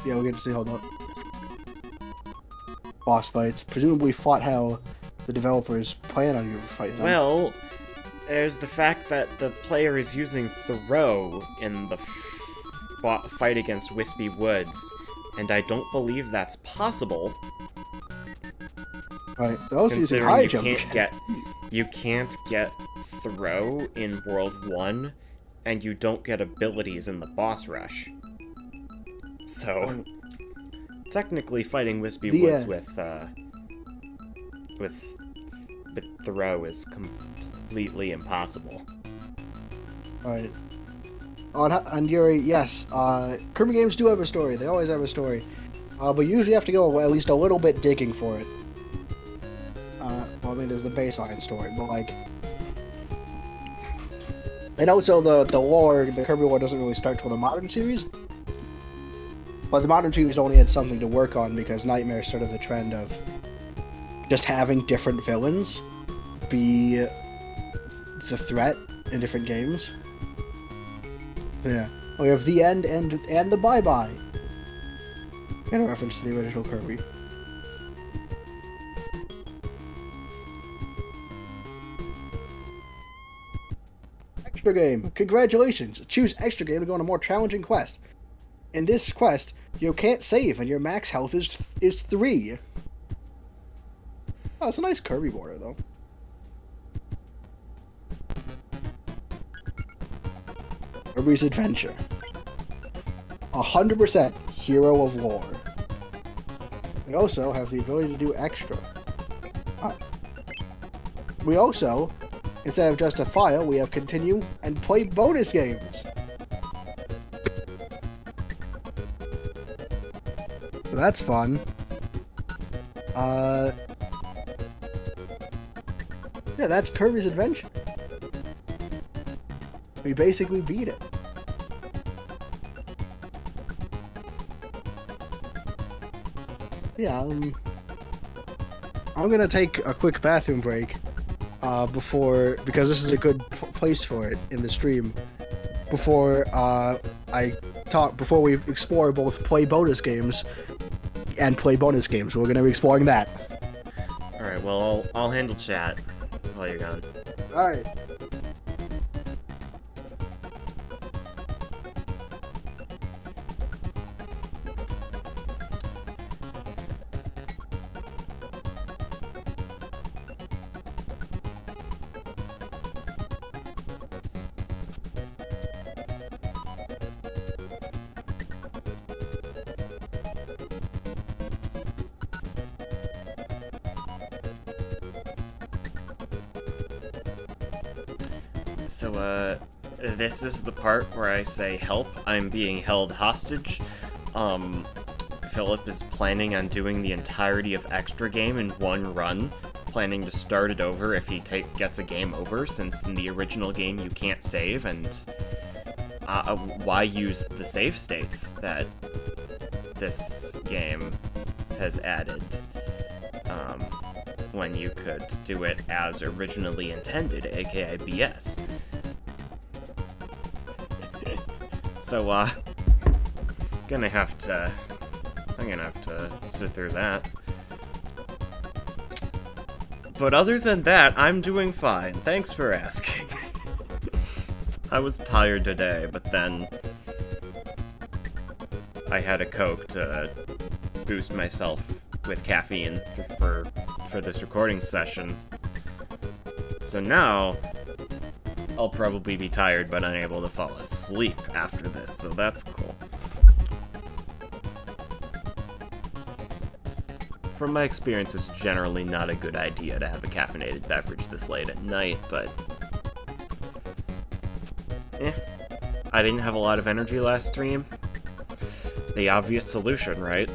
Yeah, we'll get to see. Hold up. Boss fights. Presumably fought how the developers plan on you to fight them. Well, there's the fact that the player is using throw in the fight against Wispy Woods, and I don't believe that's possible. Right, those using high jump. You can't get throw in World 1, and you don't get abilities in the boss rush. So, technically fighting Wispy Woods with throw is completely impossible. Right. And Yuri, yes, Kirby games do have a story. They always have a story. But you usually have to go at least a little bit digging for it. Well, I mean, there's the baseline story, but like... And also the lore, the Kirby lore doesn't really start till the modern series. But the modern series only had something to work on because Nightmare started the trend of just having different villains be the threat in different games. Yeah. We have the end and the bye-bye. In a reference to the original Kirby. Extra game. Congratulations. Choose extra game to go on a more challenging quest. In this quest, you can't save and your max health is 3. Oh, it's a nice Kirby border though. Kirby's Adventure. 100% Hero of Lore. We also have the ability to do extra. We also, instead of just a file, we have continue and play bonus games. So that's fun. Yeah, that's Kirby's Adventure. We basically beat it. Yeah, I'm gonna take a quick bathroom break, because this is a good place for it in the stream, before we explore both play bonus games and play bonus games. We're gonna be exploring that. Alright, well, I'll handle chat while you're gone. Alright. So, this is the part where I say, help, I'm being held hostage. Philip is planning on doing the entirety of Extra Game in one run, planning to start it over if he gets a game over, since in the original game you can't save, and why use the save states that this game has added, when you could do it as originally intended, aka BS. So, I'm gonna have to sit through that. But other than that, I'm doing fine. Thanks for asking. I was tired today, but then I had a Coke to boost myself with caffeine for this recording session. So now I'll probably be tired but unable to fall asleep after this, so that's cool. From my experience, it's generally not a good idea to have a caffeinated beverage this late at night, but I didn't have a lot of energy last stream. The obvious solution, right?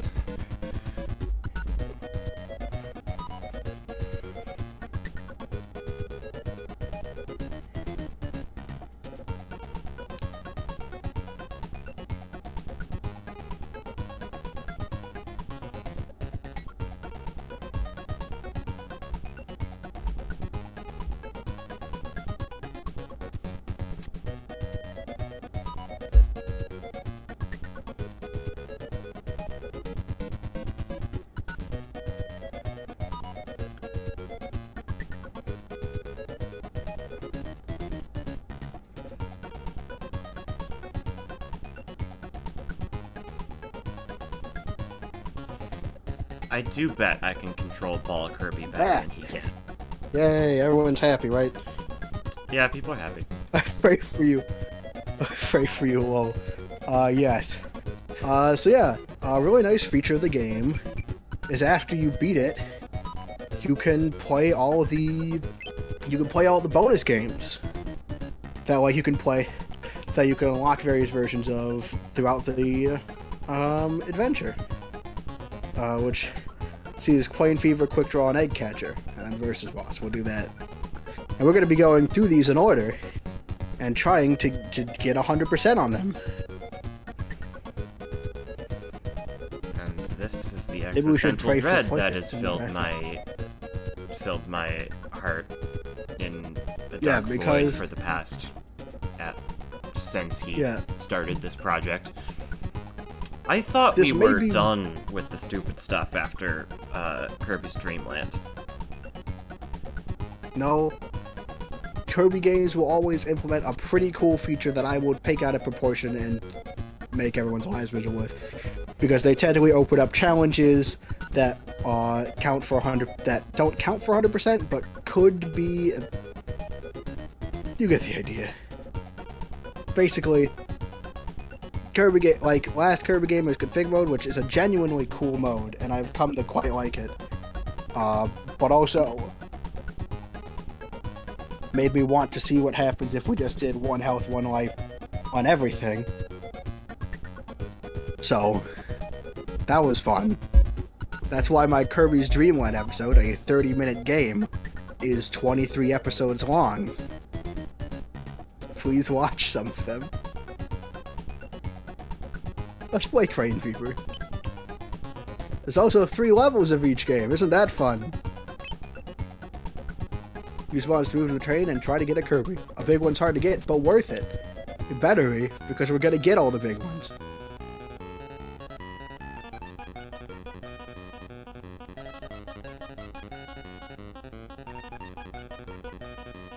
I do bet I can control Ball Kirby better than he can. Yay, everyone's happy, right? Yeah, people are happy. I pray for you. I pray for you, lol. Yes. So yeah, a really nice feature of the game is after you beat it, you can play all the bonus games. That way you can unlock various versions of throughout the adventure. Which sees Plane Fever, Quick Draw, and Egg Catcher, and Versus Boss. We'll do that. And we're going to be going through these in order, and trying to get 100% on them. And this is the existential dread that has filled my filled my heart in a Yeah, dark void because- for the past... since he Yeah. started this project. I thought This we may were be- done with the stupid stuff after Kirby's Dream Land. No. Kirby games will always implement a pretty cool feature that I would take out of proportion and make everyone's lives miserable with. Because they technically open up challenges that count for 100, that don't count for 100%, but could be. You get the idea. Basically, Kirby game, like last Kirby game was config mode, which is a genuinely cool mode, and I've come to quite like it. But also made me want to see what happens if we just did 1 health, 1 life on everything. So that was fun. That's why my Kirby's Dream Land episode, a 30-minute game, is 23 episodes long. Please watch some of them. Let's play Crane Fever. There's also 3 levels of each game. Isn't that fun? You just want us to move to the train and try to get a Kirby. A big one's hard to get, but worth it. It better be, because we're gonna get all the big ones.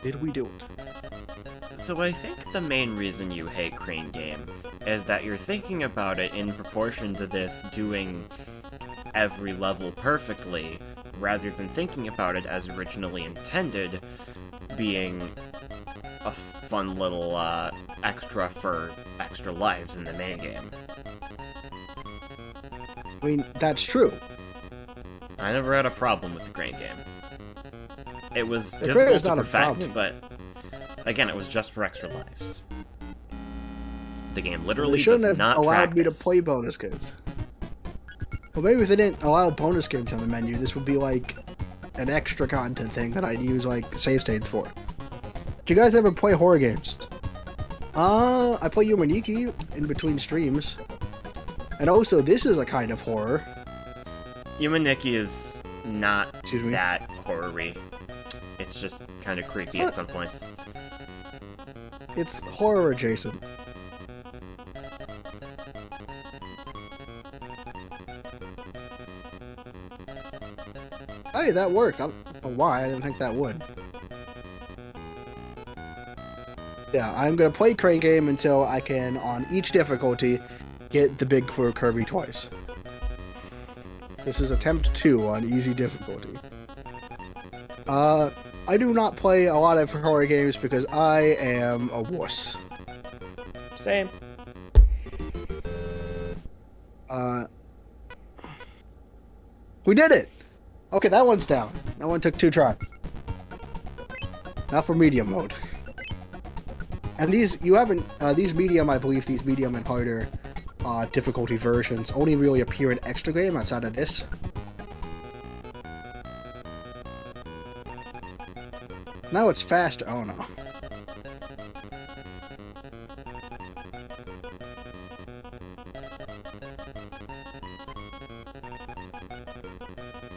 Did we do it? So I think the main reason you hate Crane Game is that you're thinking about it in proportion to this doing every level perfectly, rather than thinking about it as originally intended, being a fun little extra for extra lives in the main game. I mean, that's true. I never had a problem with the Crane Game. It was The difficult Crane's to not a perfect, problem. but again, it was just for extra lives. The game They literally shouldn't does have not allowed track me to this. play bonus games. Well, maybe if they didn't allow bonus games on the menu, this would be like an extra content thing that I'd use like save states for. Do you guys ever play horror games? I play Yumaniki in between streams. And also, this is a kind of horror. Yumaniki is not Excuse me? that horror-y. It's just kind of creepy It's at some points. It's horror adjacent. Hey, that worked. I don't know why. I didn't think that would. Yeah, I'm gonna play Crane Game until I can, on each difficulty, get the big Kirby twice. This is attempt 2 on easy difficulty. I do not play a lot of horror games because I am a wuss. Same. We did it! Okay, that one's down. That one took 2 tries. Now for medium mode. And these, you haven't, these medium, I believe, these medium and harder difficulty versions only really appear in extra game outside of this. Now it's faster. Oh no.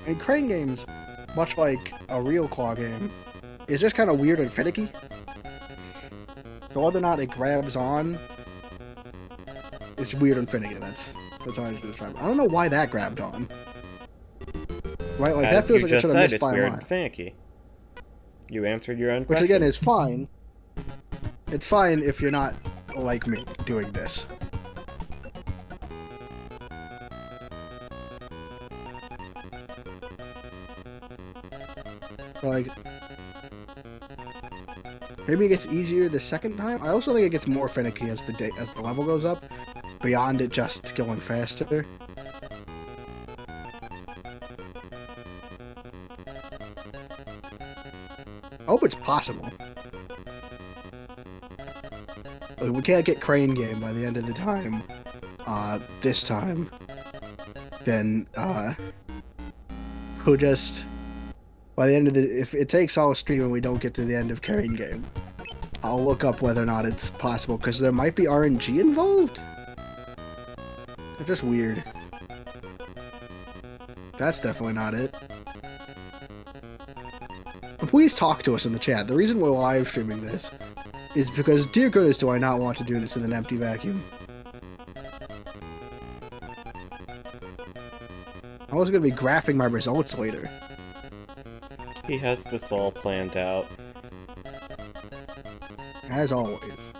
In Crane games, much like a real claw game, is just kind of weird and finicky. So whether or not it grabs on, it's weird and finicky. That's how I should describe it. I don't know why that grabbed on. Right, like As that feels you like it just should have said, missed it's by a weird line. and finicky. You answered your own Which question. again is fine. It's fine if you're not like me doing this. Like, maybe it gets easier the second time. I also think it gets more finicky as the level goes up, beyond it just going faster. I hope it's possible. But if we can't get Crane Game by the end of the time, this time, then, we'll just, by the end of if it takes all stream and we don't get to the end of Crane Game, I'll look up whether or not it's possible, because there might be RNG involved? They're just weird. That's definitely not it. please talk to us in the chat. The reason we're live streaming this is because, dear goodness, do I not want to do this in an empty vacuum. I was going to be graphing my results later. He has this all planned out. As always.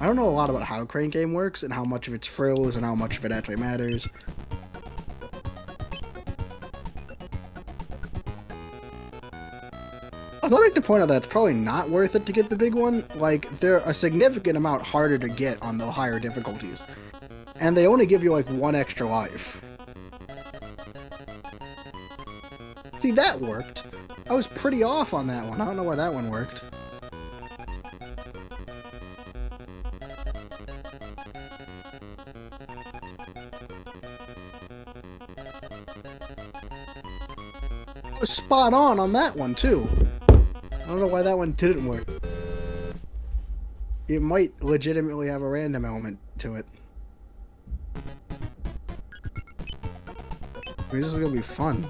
I don't know a lot about how Crane Game works and how much of it's frills and how much of it actually matters. I'd like to point out that it's probably not worth it to get the big one. Like, they're a significant amount harder to get on the higher difficulties. And they only give you, like, 1 extra life. See, that worked. I was pretty off on that one. I don't know why that one worked. I was spot on that one, too. I don't know why that one didn't work. It might legitimately have a random element to it. I mean, this is gonna be fun.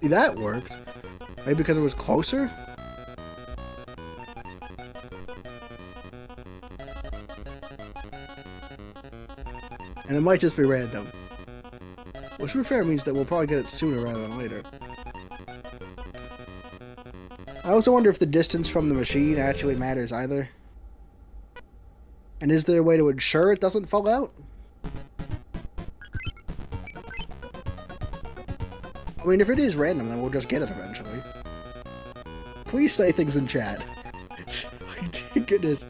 See, that worked. Maybe because it was closer? And it might just be random. Which, to be fair, means that we'll probably get it sooner rather than later. I also wonder if the distance from the machine actually matters either. And is there a way to ensure it doesn't fall out? I mean, if it is random, then we'll just get it eventually. Please say things in chat. Dear goodness.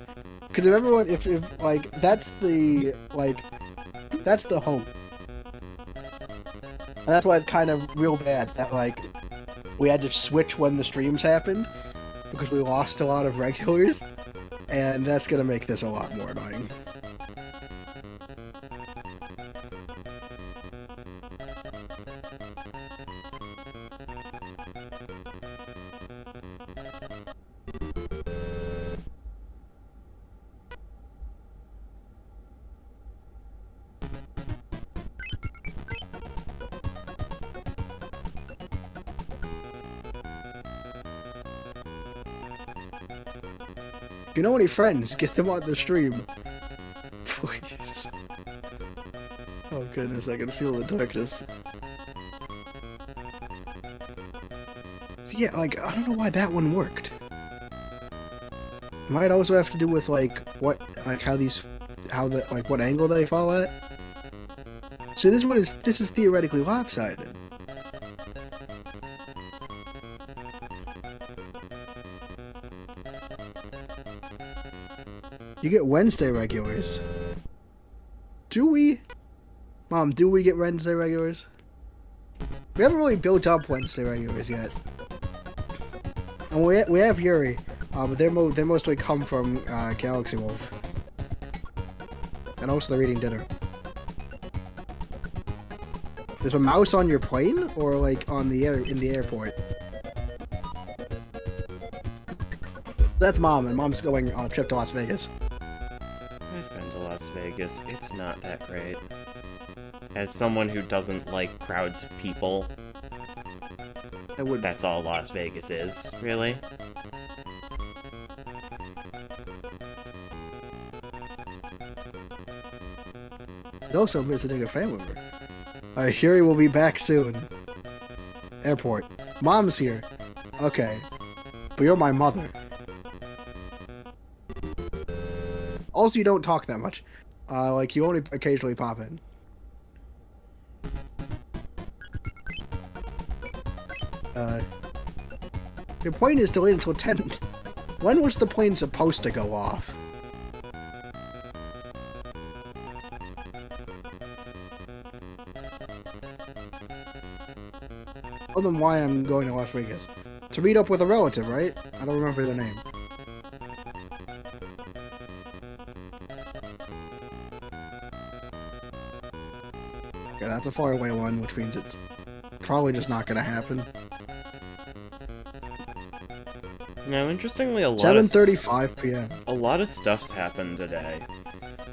Because if everyone, if, like, that's the hope. And that's why it's kind of real bad that, like, we had to switch when the streams happened, because we lost a lot of regulars, and that's gonna make this a lot more annoying. If you know any friends, get them on the stream. Please. Oh goodness, I can feel the darkness. So yeah, like, I don't know why that one worked. It might also have to do with, like, what, like, what angle they fall at. So this is theoretically lopsided. You get Wednesday regulars. Do we? Mom, do we get Wednesday regulars? We haven't really built up Wednesday regulars yet. And we have Yuri, but they mostly come from Galaxy Wolf. And also they're eating dinner. There's a mouse on your plane? Or like on the in the airport? That's Mom, and Mom's going on a trip to Las Vegas. I've been to Las Vegas. It's not that great. As someone who doesn't like crowds of people, that's all Las Vegas is, really. And also visiting a family member. Shuri will be back soon. Airport. Mom's here. Okay. But you're my mother. Also, you don't talk that much. Like, you only occasionally pop in. Your plane is delayed until 10. When was the plane supposed to go off? Tell them why I'm going to Las Vegas. To meet up with a relative, right? I don't remember the name. Yeah, that's a far away one, which means it's probably just not gonna happen. Now, interestingly, 7:35 p.m. A lot of stuff's happened today.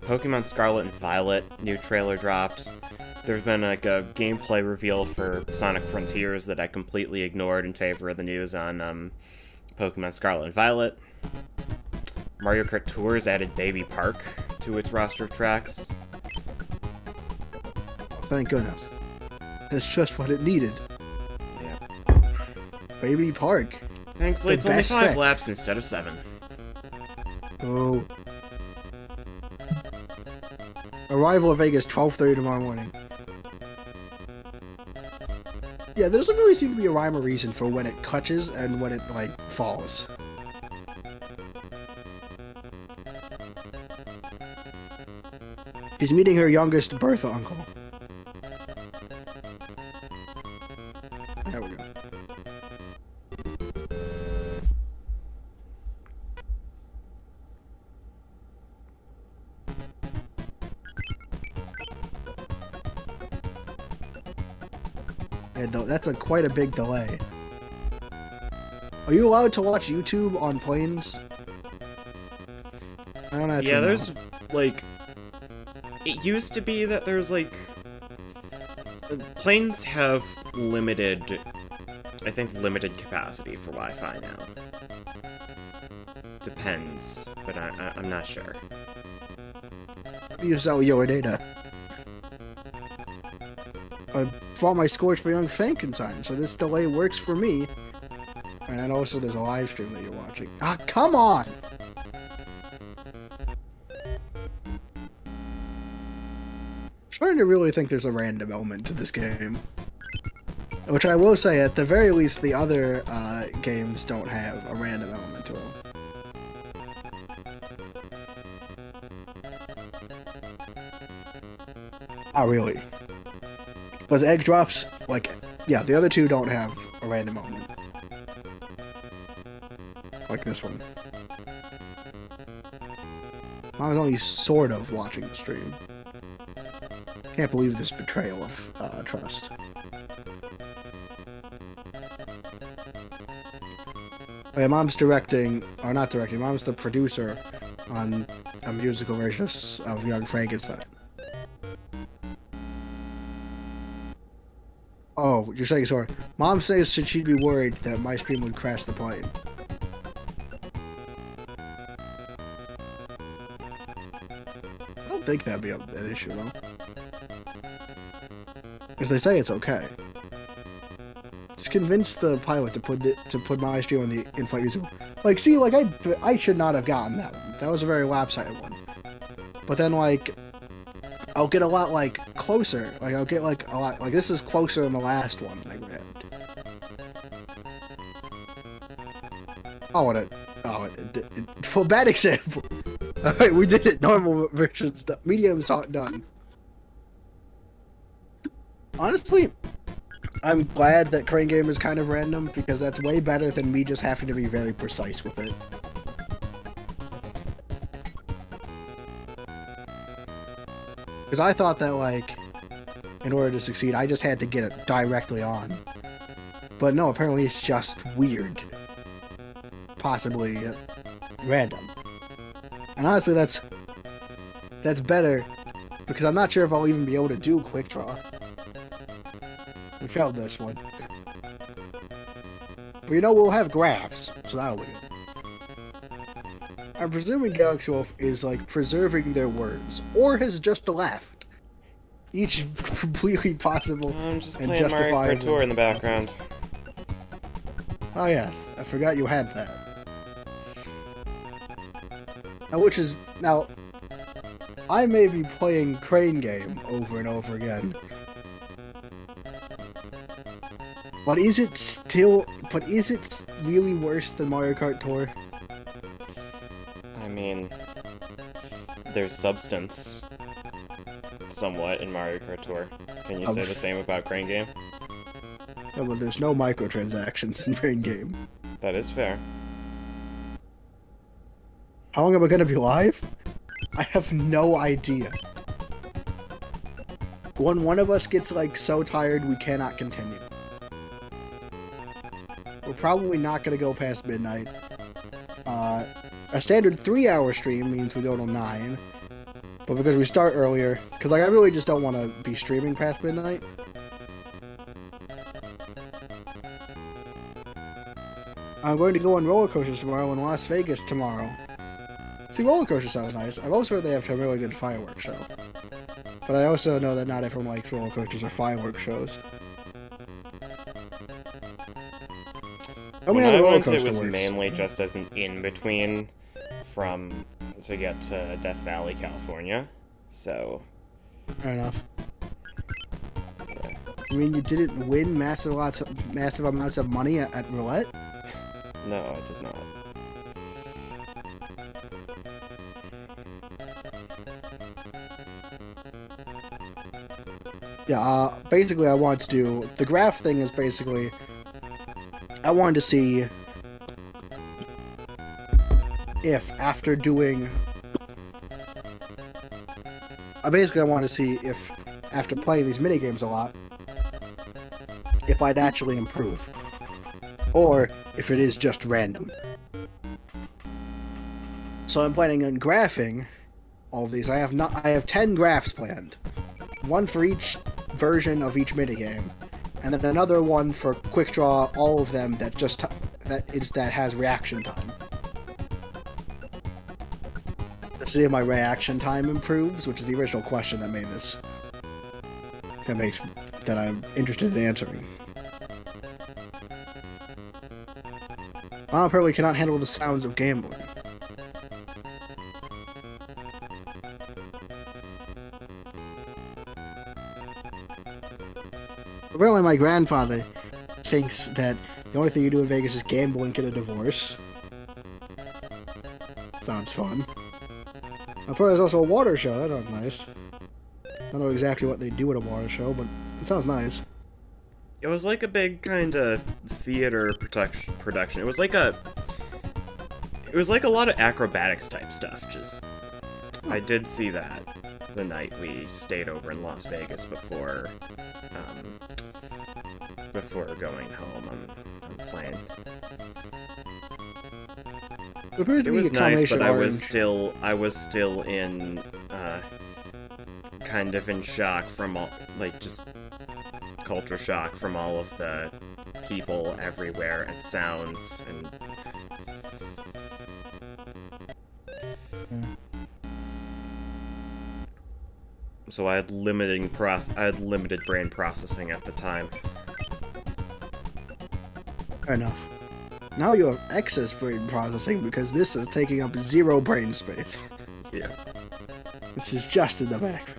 Pokemon Scarlet and Violet, new trailer dropped. There's been like a gameplay reveal for Sonic Frontiers that I completely ignored in favor of the news on Pokemon Scarlet and Violet. Mario Kart Tours added Baby Park to its roster of tracks. Thank goodness. That's just what it needed. Yeah. Baby Park. Thankfully, it's only 5 laps instead of 7. Oh. Arrival of Vegas, 12:30 tomorrow morning. Yeah, there doesn't really seem to be a rhyme or reason for when it catches and when it, like, falls. She's meeting her youngest birth uncle. There we go. Yeah, that's quite a big delay. Are you allowed to watch YouTube on planes? I don't know. Yeah, there's, like... It used to be that there's, like... Planes have limited... I think limited capacity for Wi-Fi now. Depends, but I'm not sure. You sell your data. I brought my Scorch for Young Frankenstein, so this delay works for me. And then also there's a live stream that you're watching. Ah, come on! I'm starting to really think there's a random element to this game. Which I will say, at the very least, the other games don't have a random element to them. Not really. Because egg drops, like, yeah, the other two don't have a random element. Like this one. I was only sort of watching the stream. Can't believe this betrayal of trust. Yeah, Mom's directing, or not directing, Mom's the producer on a musical version of Young Frankenstein. Oh, you're saying sorry. Mom says she'd be worried that my stream would crash the plane. I don't think that'd be an issue, though. If they say it's okay. Just convince the pilot to put my stream on the in-flight musical. Like, see, like, I should not have gotten that one. That was a very lopsided one. But then, like, I'll get a lot, like, closer. Like, I'll get, like, a lot... Like, this is closer than the last one I grabbed. Oh, what a... Oh, for bad example. Alright, we did it. Normal version stuff. Medium saw it done. Honestly, I'm glad that Crane Game is kind of random, because that's way better than me just having to be very precise with it. Because I thought that, like, in order to succeed, I just had to get it directly on. But no, apparently it's just weird. Possibly random. And honestly, that's better, because I'm not sure if I'll even be able to do Quick Draw. We failed this one. But you know, we'll have graphs, so that'll be good. I'm presuming Galaxy Wolf is, like, preserving their words, or has just left. Each completely possible I'm just and playing justifiable. Mario Kart Tour in the background. Oh yes, I forgot you had that. Now, which is... Now, I may be playing Crane Game over and over again. But is it still... But is it really worse than Mario Kart Tour? I mean... There's substance. Somewhat in Mario Kart Tour. Can you say the same about Crane Game? No, but there's no microtransactions in Crane Game. That is fair. How long am I gonna be live? I have no idea. when one of us gets, like, so tired we cannot continue. We're probably not going to go past midnight. A standard 3-hour stream means we go till 9. But because we start earlier, because like I really just don't want to be streaming past midnight. I'm going to go on roller coasters tomorrow in Las Vegas tomorrow. See, roller coaster sounds nice. I've also heard they have a really good fireworks show. But I also know that not everyone likes roller coasters or fireworks shows. When I went, it was mainly just as an in-between to get to Death Valley, California. So... Fair enough. I mean, you didn't win massive amounts of money at roulette? No, I did not. Yeah, basically I want to do... The graph thing is basically... I wanted to see if after doing... Basically I want to see if after playing these minigames a lot, if I'd actually improve. Or if it is just random. So I'm planning on graphing all of these. I have 10 graphs planned. One for each version of each minigame. And then another one for quick draw all of them that has reaction time. To see if my reaction time improves, which is the original question that made this. That I'm interested in answering. Mom apparently cannot handle the sounds of gambling. Apparently my grandfather thinks that the only thing you do in Vegas is gamble and get a divorce. Sounds fun. Apparently there's also a water show, that sounds nice. I don't know exactly what they do at a water show, but it sounds nice. It was like a big kind of theater production. It was like a lot of acrobatics type stuff. I did see that the night we stayed over in Las Vegas before going home on plane. It was nice, but I was still in kind of in shock from all, like, just culture shock from all of the people everywhere and sounds and so I had limited brain processing at the time. Fair enough. Now you have excess brain processing because this is taking up 0 brain space. Yeah. This is just in the back.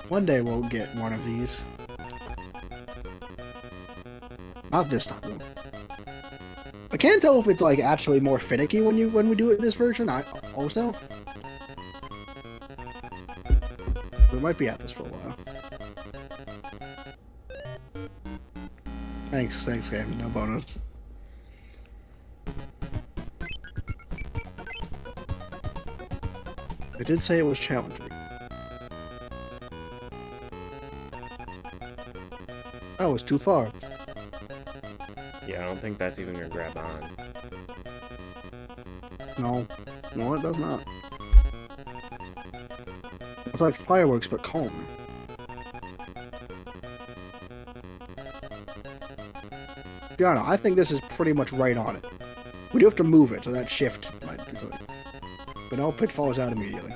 One day we'll get one of these. Not this time, though. I can't tell if it's like actually more finicky when we do it in this version. Also, we might be at this for a while. Thanks, game. No bonus. I did say it was challenging. That was too far. Yeah, I don't think that's even gonna grab on. No, it does not. It's like fireworks, but calm. Yeah, I think this is pretty much right on it. We do have to move it, so that shift might do something. But no, it falls out immediately.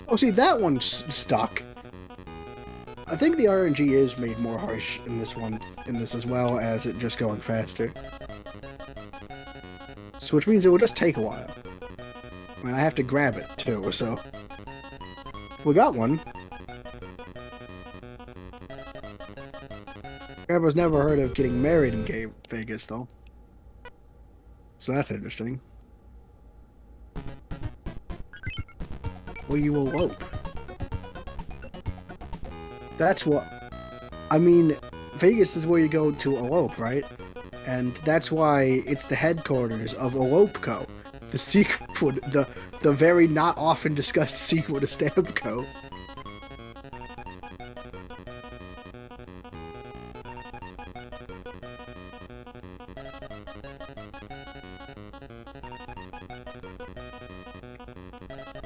Oh, see, that one's stuck. I think the RNG is made more harsh in this as well as it just going faster. So which means it will just take a while. I mean, I have to grab it, too, so... We got one. Grandpa's never heard of getting married in Vegas, though. So that's interesting. Will you elope? That's what... I mean, Vegas is where you go to elope, right? And that's why it's the headquarters of Elope Co. The sequel, the very not often discussed sequel to Stamp Co.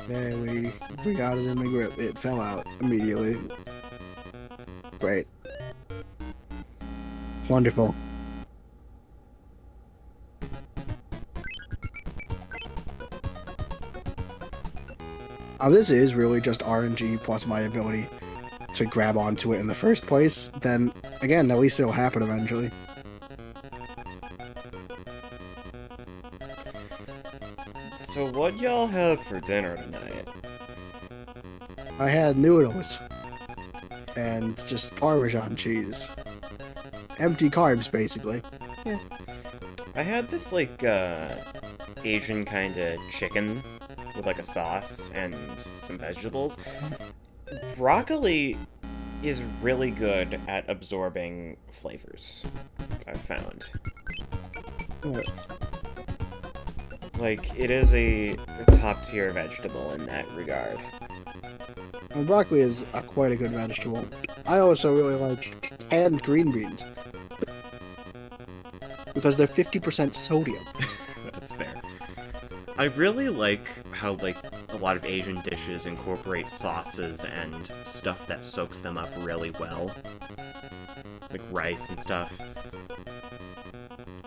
Yeah, we got it in the grip. It fell out immediately. Great. Wonderful. This is really just RNG plus my ability to grab onto it in the first place, then, again, at least it'll happen eventually. So what y'all have for dinner tonight? I had noodles. And just Parmesan cheese. Empty carbs, basically. Yeah. I had this, like, Asian kind of chicken with, like, a sauce and some vegetables. Broccoli is really good at absorbing flavors, I've found. Yes. Like, it is a top-tier vegetable in that regard. Well, broccoli is quite a good vegetable. I also really like canned green beans. Because they're 50% sodium. That's fair. I really like how, like, a lot of Asian dishes incorporate sauces and stuff that soaks them up really well. Like rice and stuff.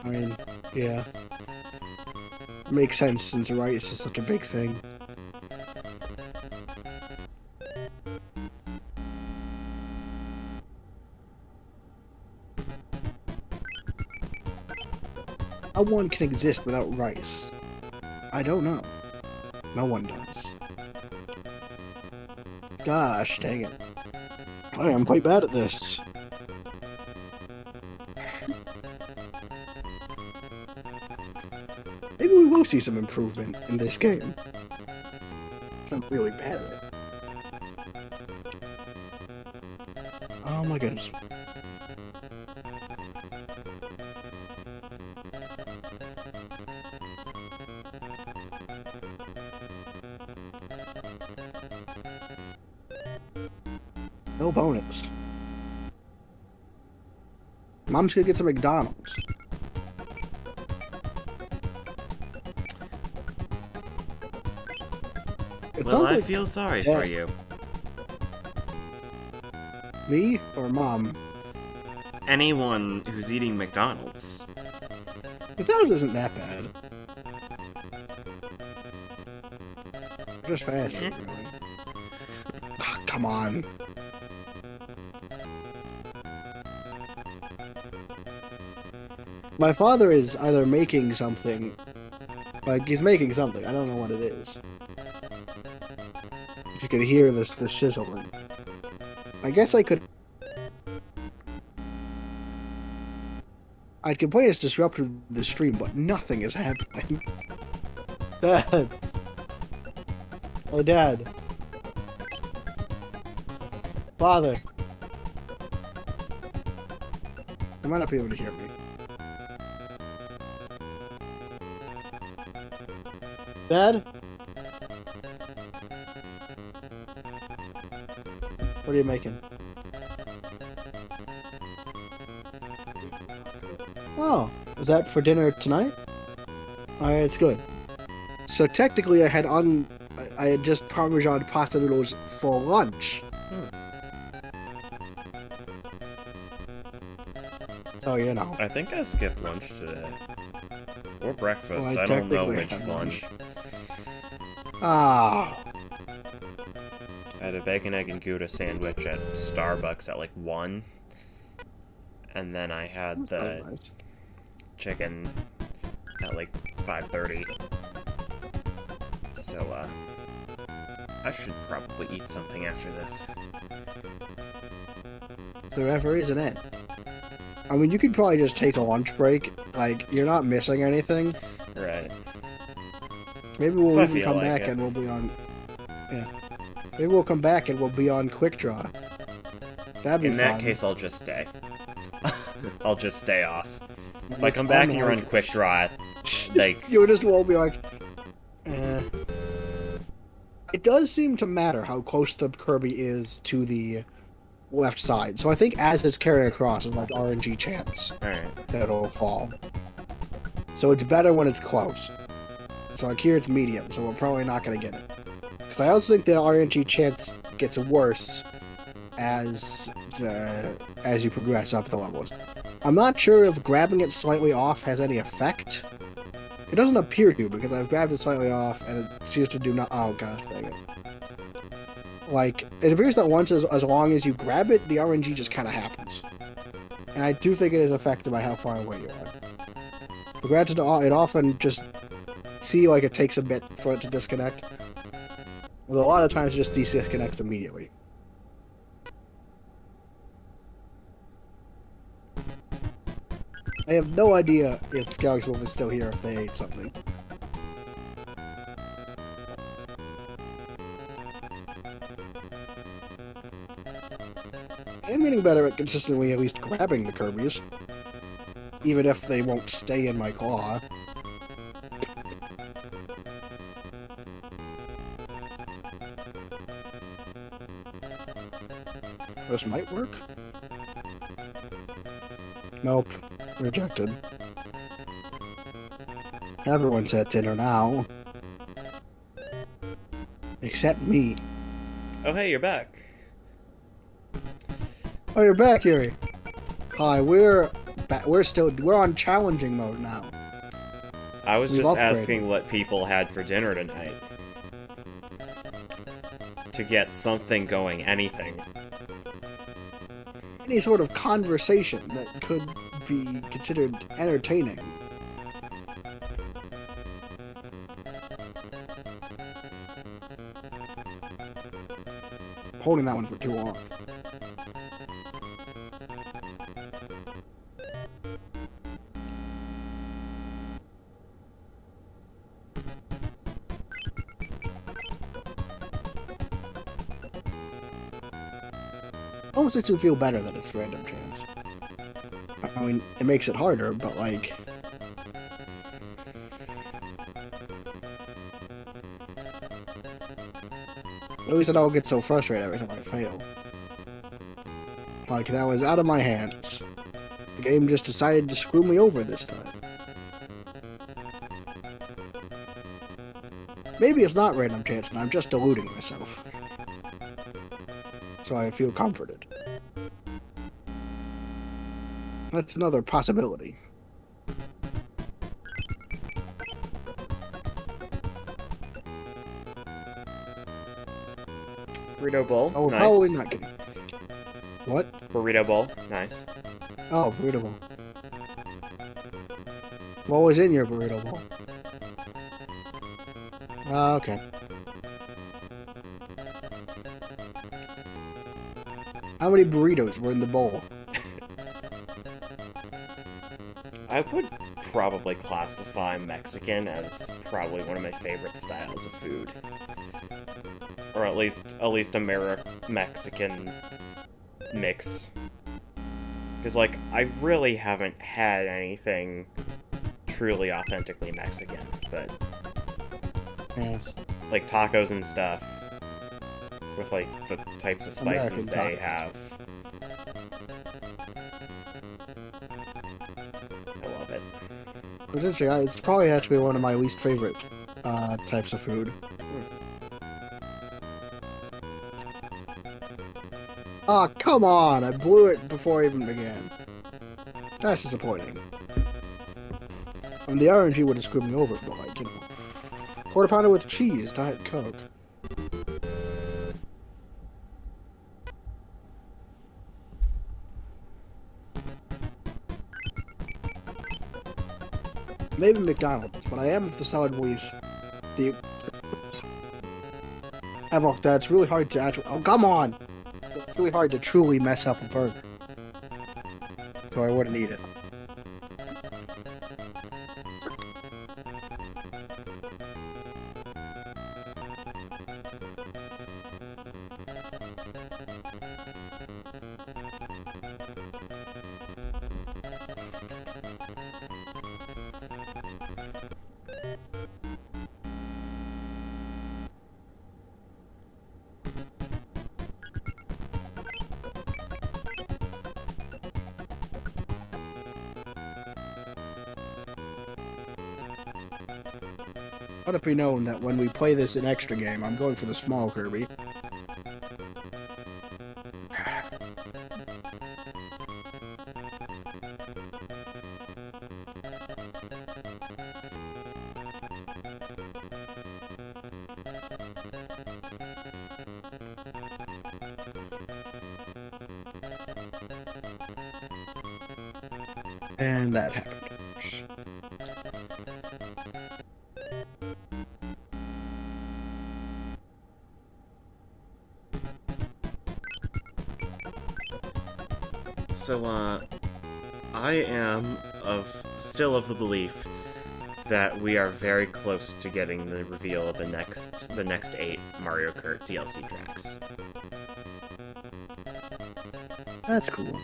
I mean, yeah. Makes sense since rice is such a big thing. How one can exist without rice? I don't know. No one does. Gosh, dang it. I am quite bad at this. Maybe we will see some improvement in this game. I'm really bad at it. Oh my goodness. No bonus. Mom's gonna get some McDonald's. Well, I feel sorry for you. Me or Mom? Anyone who's eating McDonald's. McDonald's isn't that bad. Just fast food, really. Oh, come on. My father is either making something, like he's making something. I don't know what it is. If you could hear the sizzling. I guess I could. I'd complain it's disrupted the stream, but nothing is happening. Dad. Oh, Dad. Father. You might not be able to hear me. Dad? What are you making? Oh, is that for dinner tonight? Alright, it's good. So technically I had just Parmesan pasta noodles for lunch. So, you know. I think I skipped lunch today. Or breakfast, Well, I don't know which had one. lunch. Ah. I had a bacon, egg, and Gouda sandwich at Starbucks at like 1. And then I had the Nice. chicken at like 5:30. So, I should probably eat something after this. There ever is an end. I mean, you could probably just take a lunch break. Like, you're not missing anything. Right. Maybe we'll If I even come feel like back it. and we'll be on... Yeah. Maybe we'll come back and we'll be on Quick Draw. That'd be In fun. that case, I'll just stay. I'll just stay off. If I It's come back and you're on unlike- quick draw, like, You just won't be like... It does seem to matter how close the Kirby is to the left side. So I think as it's carrying across, there's like RNG chance alright. that it'll fall. So it's better when it's close. So like here it's medium, so we're probably not going to get it. Because I also think the RNG chance gets worse as you progress up the levels. I'm not sure if grabbing it slightly off has any effect. It doesn't appear to, because I've grabbed it slightly off and it seems to do not. Oh gosh, dang it! Like it appears that once as long as you grab it, the RNG just kind of happens. And I do think it is affected by how far away you are. But granted, it often just like it takes a bit for it to disconnect. Well, a lot of times it just disconnects immediately. I have no idea if Galaxy Wolf is still here, if they ate something. I'm getting better at consistently at least grabbing the Kirbys. Even if they won't stay in my claw. This might work. Nope. Rejected. Everyone's at dinner now. Except me. Oh hey, you're back. Oh, you're back, Yuri. Hi, we're on challenging mode now. I was We've just upgraded. asking what people had for dinner tonight. To get something going, anything. Any sort of conversation that could be considered entertaining. Holding that one for too long. Almost makes me feel better that it's random chance. I mean, it makes it harder, but like... At least I don't get so frustrated every time I fail. Like, that was out of my hands. The game just decided to screw me over this time. Maybe it's not random chance and I'm just deluding myself. So I feel comforted. That's another possibility. Burrito bowl, Oh, we're nice. probably not getting... What? Burrito bowl, nice. Oh, burrito bowl. What was in your burrito bowl? Okay. How many burritos were in the bowl? I would probably classify Mexican as probably one of my favorite styles of food. Or at least Mexican mix. Because, like, I really haven't had anything truly authentically Mexican, but... Yes. Like, tacos and stuff, with, like, the types of spices American they tacos. have. I love it. It's probably actually one of my least favorite types of food. Aw, come on! I blew it before I even began. That's disappointing. I mean, the RNG would have screwed me over, but like, you know. Quarter pounder with cheese, Diet Coke. Maybe McDonald's, but I am of the solid belief the Havoc, that's really hard to actually. Oh, come on! It's really hard to truly mess up a burger. So I wouldn't eat it. Let it be known that when we play this in extra game, I'm going for the small Kirby. And that happened. So, I am still of the belief that we are very close to getting the reveal of the next 8 Mario Kart DLC tracks. That's cool.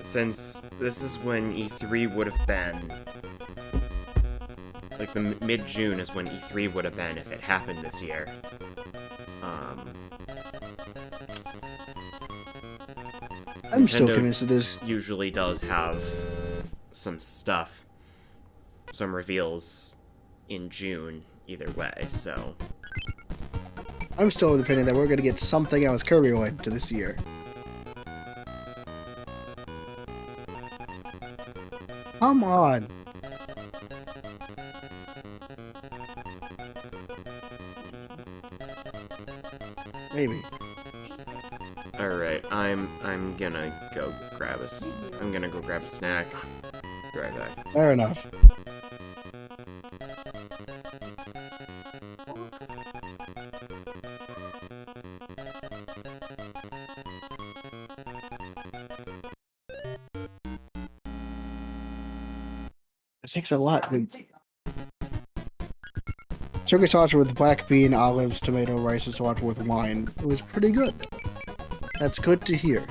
Since this is when E3 would have been, like the mid-June is when E3 would have been if it happened this year. I'm still convinced that this usually does have some stuff, some reveals in June either way, so... I'm still of the opinion that we're going to get something else Kirby-related to this year. Come on! Maybe. Alright, I'm gonna go grab a snack. Be right back. Fair enough. It takes a lot. Turkey sausage with black bean, olives, tomato, rice, and cilantro with wine. It was pretty good. That's good to hear.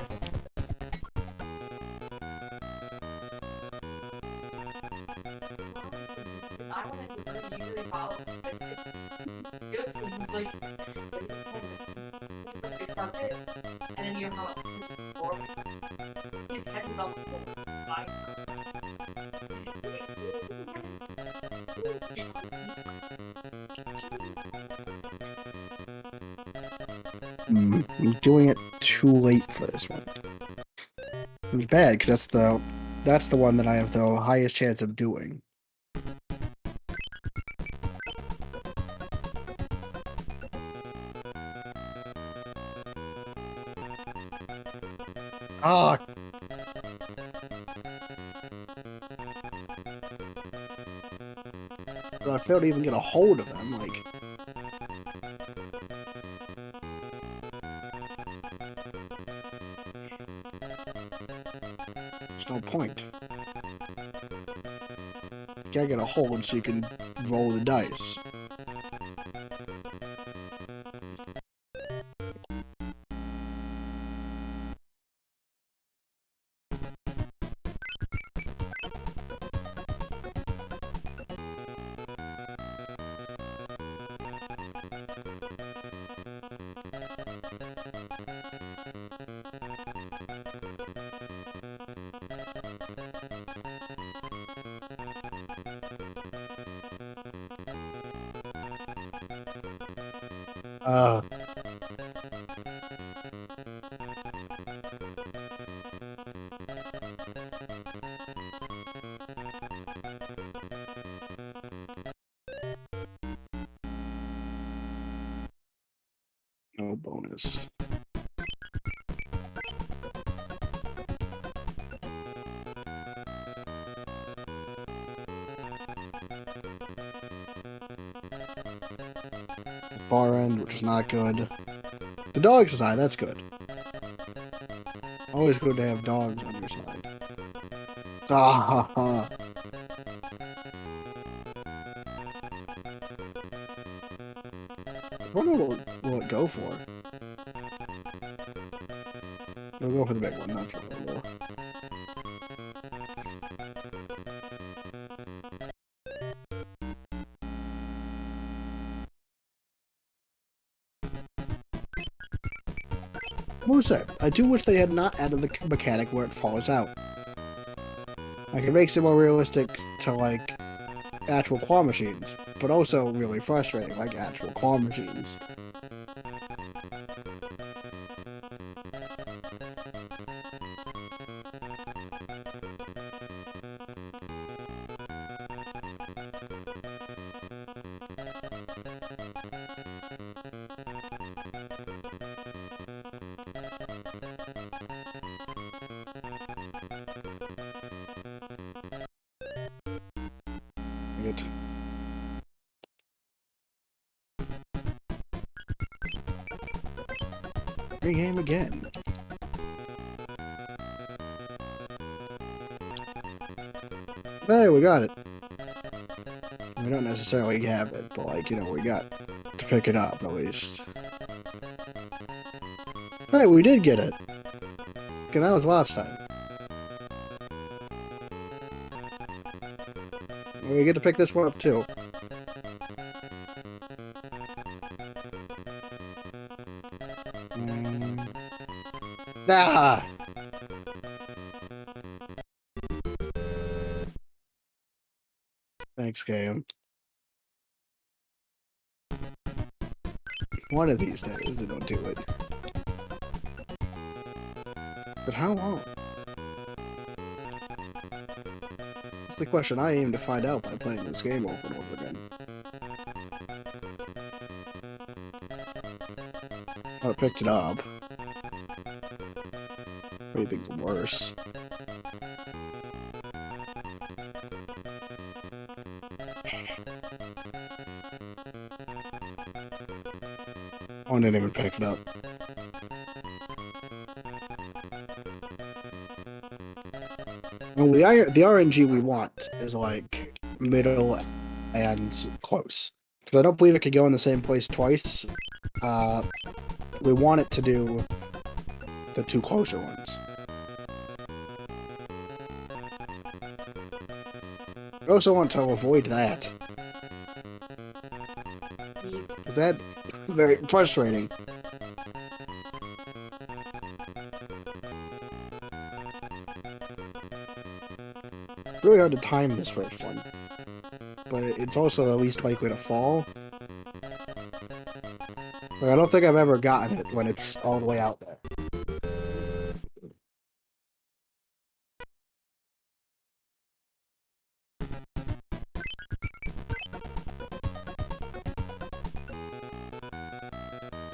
I'm doing it too late for this one. It was bad because that's the one that I have the highest chance of doing. Ah. But I failed to even get a hold of them, like... There's no point. You gotta get a hold so you can roll the dice. No bonus. far end, which is not good. The dog's side, that's good. Always good to have dogs on your side. Ah ha ha. What will it go for? It'll go for the big one, that's what it'll go. What was that? I do wish they had not added the mechanic where it falls out. Like, it makes it more realistic to, like, actual claw machines, but also really frustrating, like actual claw machines. It. Regame again. Hey, we got it. We don't necessarily have it, but like, you know, we got to pick it up at least. Hey, we did get it. Okay, that was last time. We get to pick this one up too. Ah! Thanks, game. One of these days, it'll do it. But how long? That's the question I aim to find out by playing this game over and over again. Oh, I picked it up. Anything's worse. Oh, I didn't even pick it up. Well, the RNG we want is like middle and close. Because I don't believe it could go in the same place twice. We want it to do the two closer ones. I also want to avoid that. Because that's very frustrating. It's really hard to time this first one. But it's also the least likely to fall. Like, I don't think I've ever gotten it when it's all the way out there.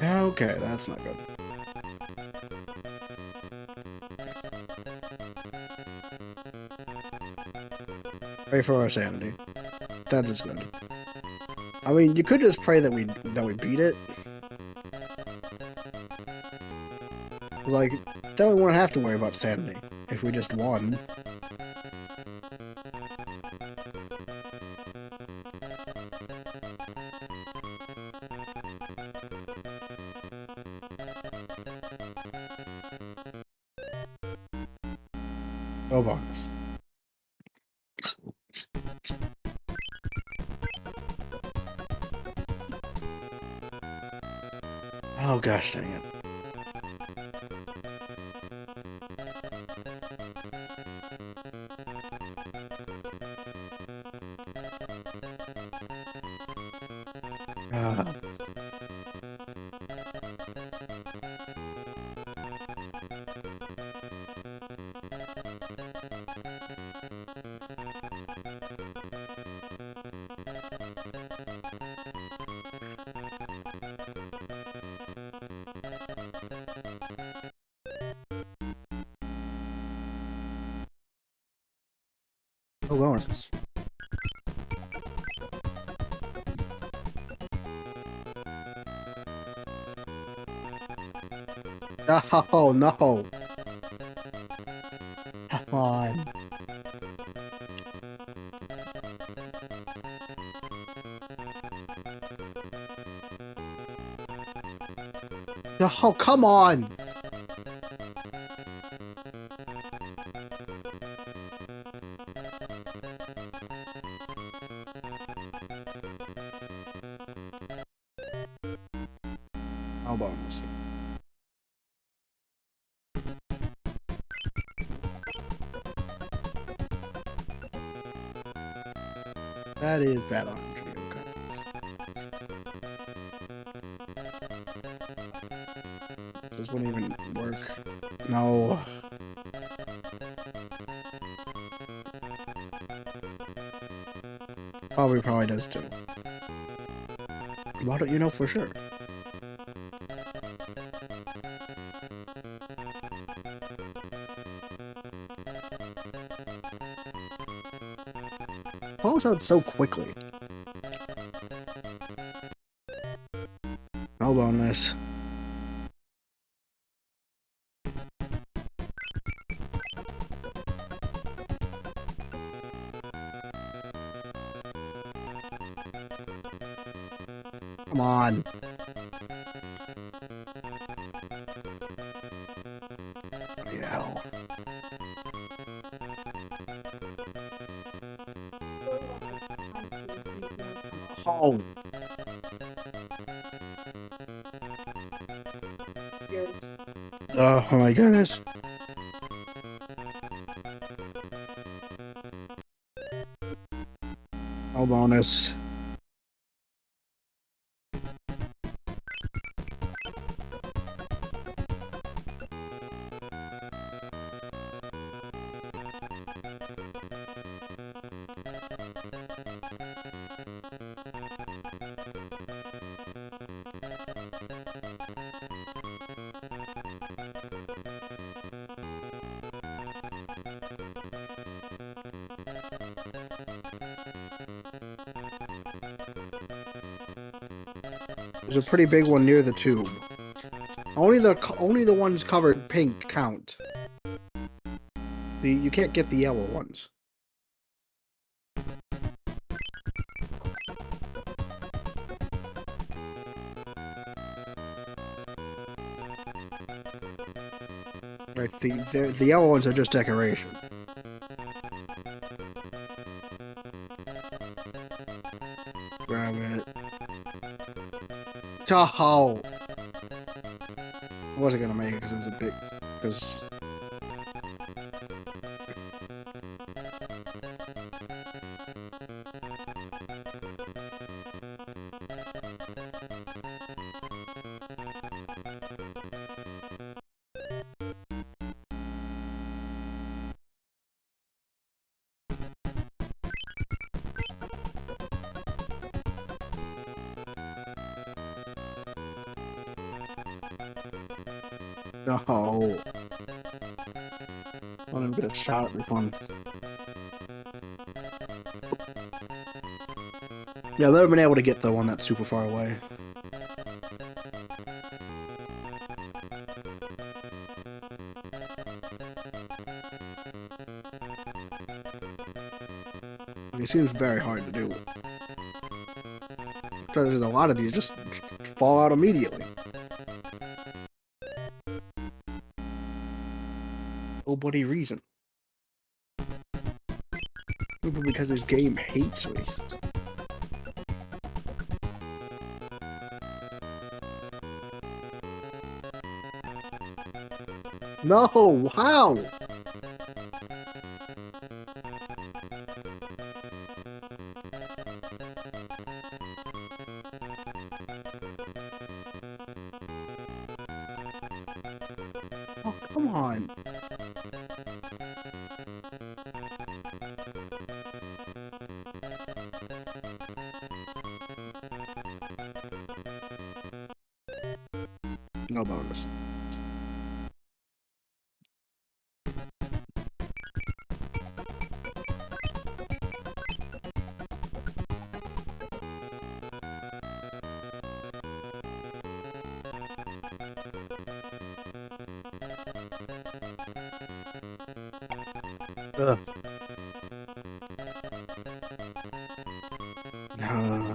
Okay, that's not good. Pray for our sanity. That is good. I mean, you could just pray that we beat it. Like, then we wouldn't have to worry about sanity if we just won. No bonus. Oh gosh dang it. Oh, bonus. Oh no! Come on. Oh, come on! How about this? That is bad on video cards. This wouldn't even work. No. Probably does too. Why don't you know for sure? Falls out so quickly. No bonus. Come on. Bloody hell. Oh. Oh my goodness. No bonus. There's a pretty big one near the tube. Only the ones covered pink count. You can't get the yellow ones. Like the yellow ones are just decoration. Grab it. Oh! I wasn't gonna make it because it was a big. Because. No. I want him to get a shot at this one. Yeah, I've never been able to get the one that's super far away. It seems very hard to do. Because there's a lot of these just fall out immediately. Nobody reason. Maybe because this game hates me. No! How? Oh, come on. No bonus. Ugh. Uh,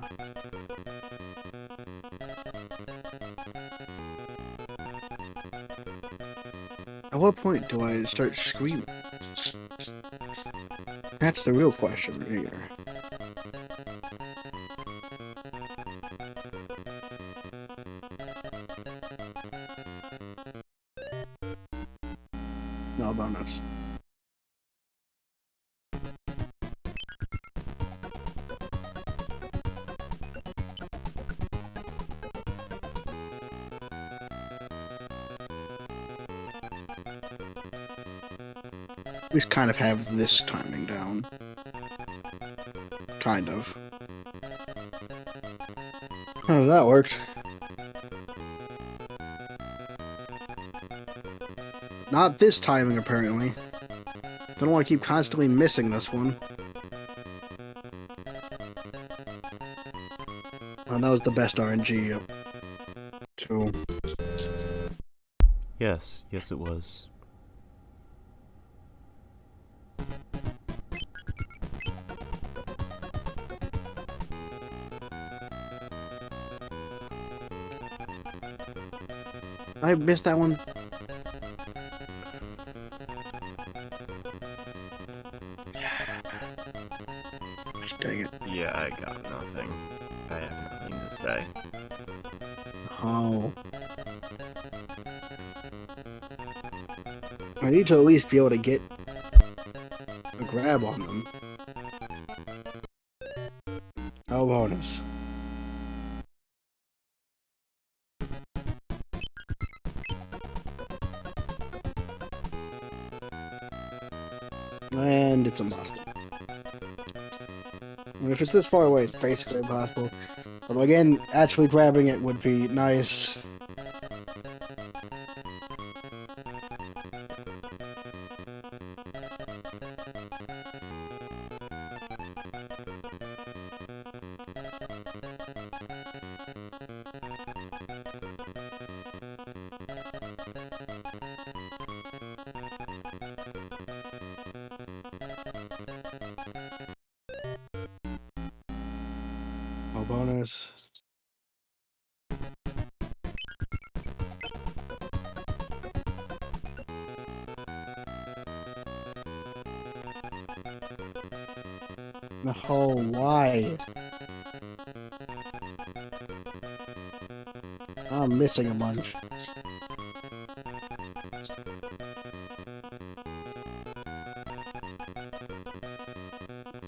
at what point do I start screaming? That's the real question right here. No bonus. We just kind of have this timing down. Kind of. Oh, that worked. Not this timing, apparently. Don't want to keep constantly missing this one. And that was the best RNG, too. Yes, it was. I missed that one. Dang it. Yeah, I got nothing. I have nothing to say. Oh. I need to at least be able to get a grab on them. Oh, bonus. And it's impossible. And if it's this far away, it's basically impossible. Although again, actually grabbing it would be nice. No bonus. No, why? I'm missing a bunch.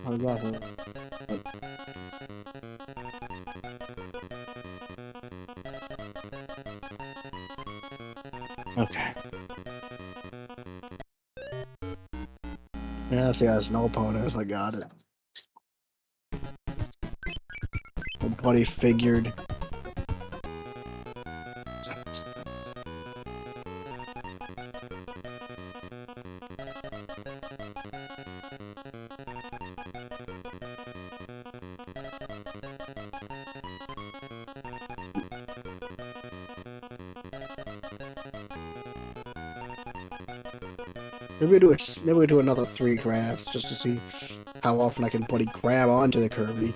I got it. Okay. Yeah, see, has no opponents. I got it. My buddy figured. Maybe we do another 3 grabs just to see how often I can buddy grab onto the Kirby.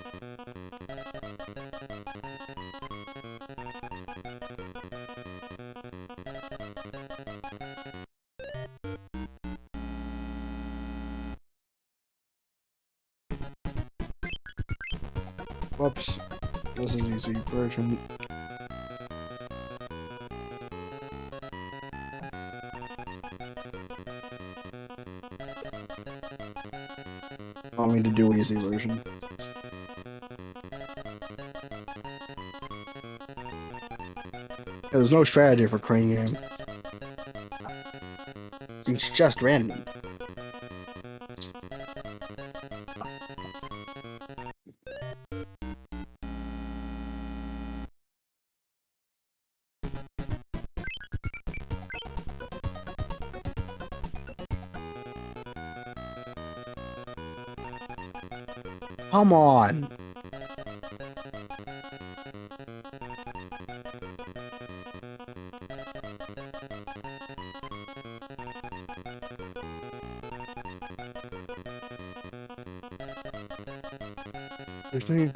Whoops. This is easy version. Want me to do easy version. Yeah, there's no strategy for Crane Game. It's just random. Come on! Excuse me.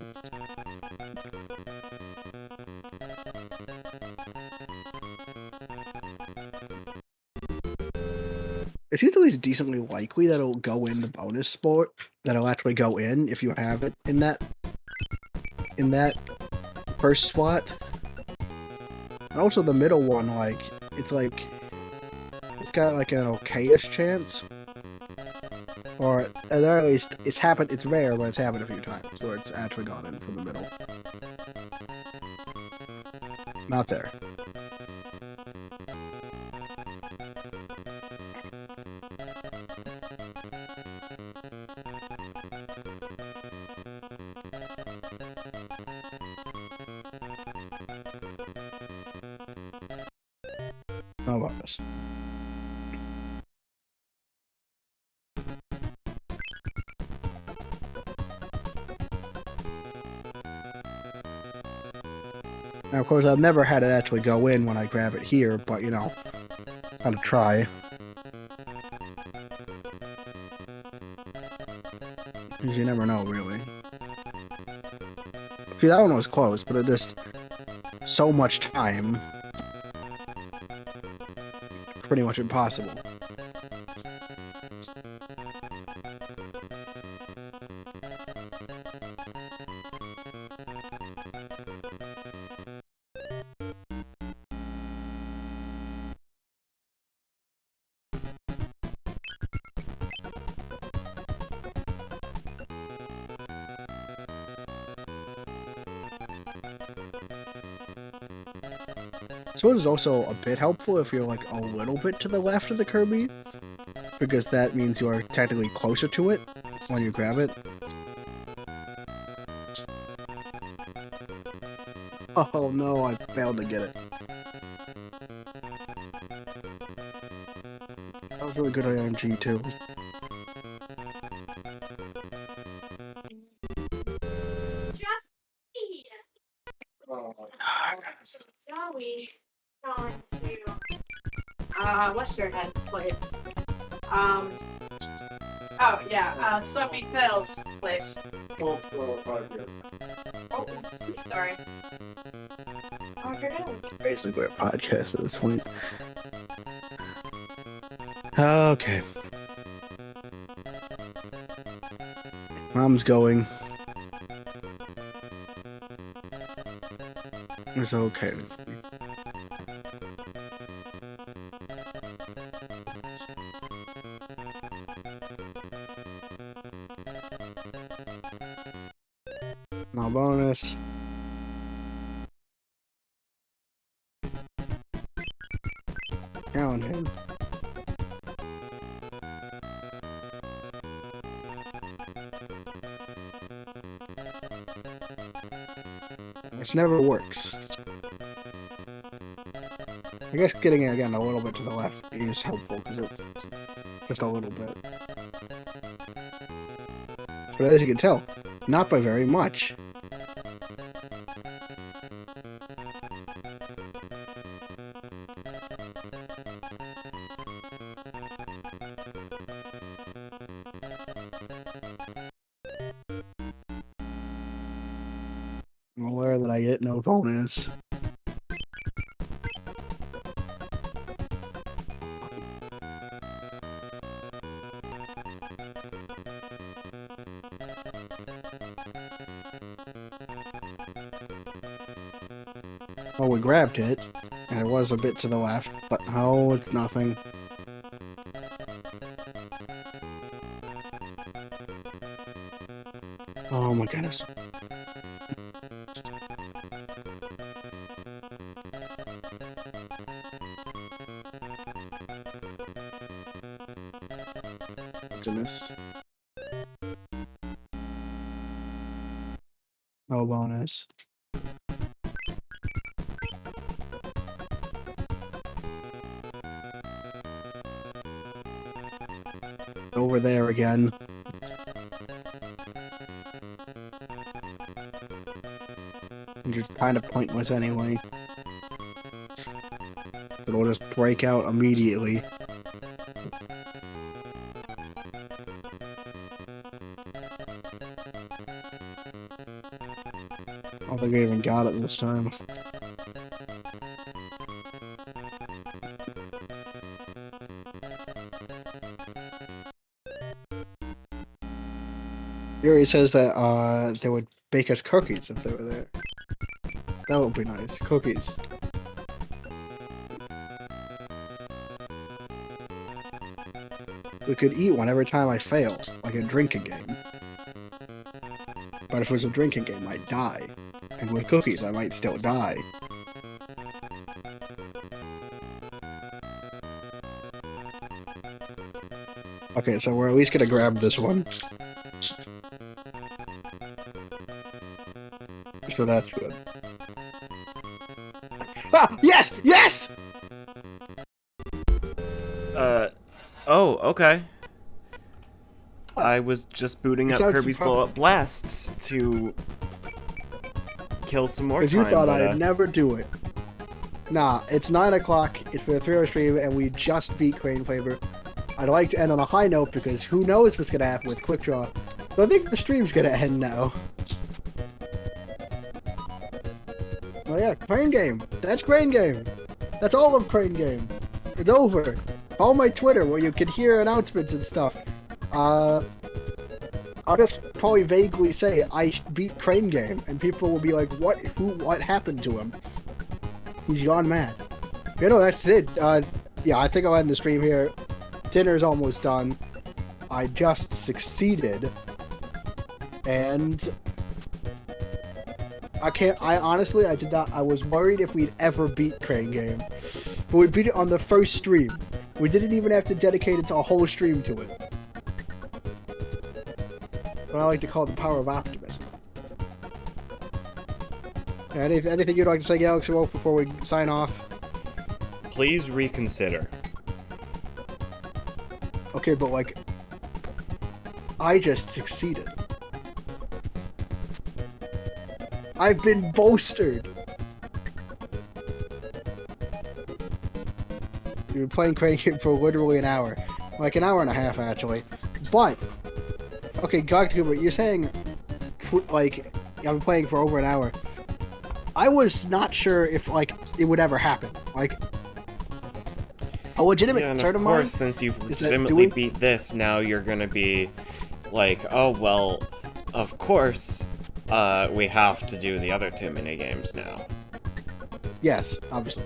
It seems at least decently likely that it'll go in the bonus sport. That it'll actually go in if you have it in that first slot. And also the middle one, it's got like an okayish chance. Or at the very least, it's rare, but it's happened a few times where it's actually gone in from the middle. Not there. How about this? Now, of course, I've never had it actually go in when I grab it here, but, you know, gotta try. Because you never know, really. See, that one was close, but it just... so much time. Pretty much impossible. So it is also a bit helpful if you're like a little bit to the left of the Kirby, because that means you are technically closer to it when you grab it. Oh no, I failed to get it. That was really good IMG too. Just eat. Sorry. What's your head, please? Oh yeah, Soapy Pills, please. Oh, sorry. Okay. Basically, we're a podcast at this point. Okay. Mom's going. It's okay. No bonus. Count him. Which never works. I guess getting it again a little bit to the left is helpful because it's just a little bit. But as you can tell, not by very much. I'm aware that I get no bonus. Well, we grabbed it, and it was a bit to the left, but no, it's nothing. Oh my goodness. Goodness. No bonus. Over there again. Just kind of pointless anyway. It'll just break out immediately. don't think I even got it this time. Yuri says that they would bake us cookies if they were there. That would be nice. Cookies. We could eat one every time I fail, like a drinking game. But if it was a drinking game, I'd die. And with cookies, I might still die. Okay, so we're at least gonna grab this one. So that's good. Ah! Yes! Yes! Oh, okay. I was just booting up sounds Kirby's Blow-Up Blasts to kill some more time. Because you thought I'd never do it. Nah, it's 9 o'clock, it's for the 3-hour stream, and we just beat Crane Flavor. I'd like to end on a high note, because who knows what's gonna happen with Quick Draw. So I think the stream's gonna end now. Oh yeah, Crane Game. That's Crane Game. That's all of Crane Game. It's over. Follow my Twitter where you can hear announcements and stuff. I'll just probably vaguely say I beat Crane Game, and people will be like, what happened to him? He's gone mad. You know, that's it. Yeah, I think I'll end the stream here. Dinner's almost done. I just succeeded. And I honestly, I did not, I was worried if we'd ever beat Crane Game. But we beat it on the first stream. We didn't even have to dedicate it to a whole stream to it. What I like to call the power of optimism. Anything you'd like to say, Galaxy Wolf, before we sign off? Please reconsider. Okay, but like, I just succeeded. I've been bolstered. You've been playing Crane Game for literally an hour. Like an hour and a half, actually. But, okay, Galaxy Wolf, you're saying, like, I've been playing for over an hour. I was not sure if, like, it would ever happen. Like, a legitimate concern of mine. Of course, since you've legitimately beat this, now you're gonna be like, oh, well, of course, we have to do the other 2 minigames now. Yes, obviously.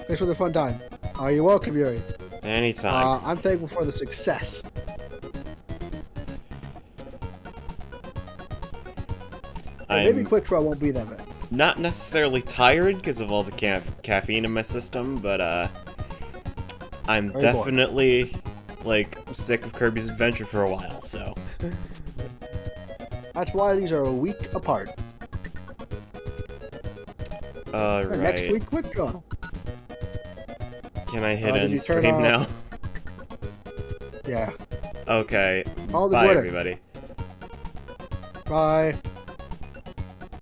Thanks for the fun time. You're welcome, Yuri. Anytime. I'm thankful for the success. Maybe Quick Draw won't be that bad. Not necessarily tired because of all the caffeine in my system, but I'm definitely like sick of Kirby's Adventure for a while, so. That's why these are a week apart. Right. Next week, Quick Draw. Can I hit end stream now? Yeah. Okay. All the Bye, glitter. everybody. Bye.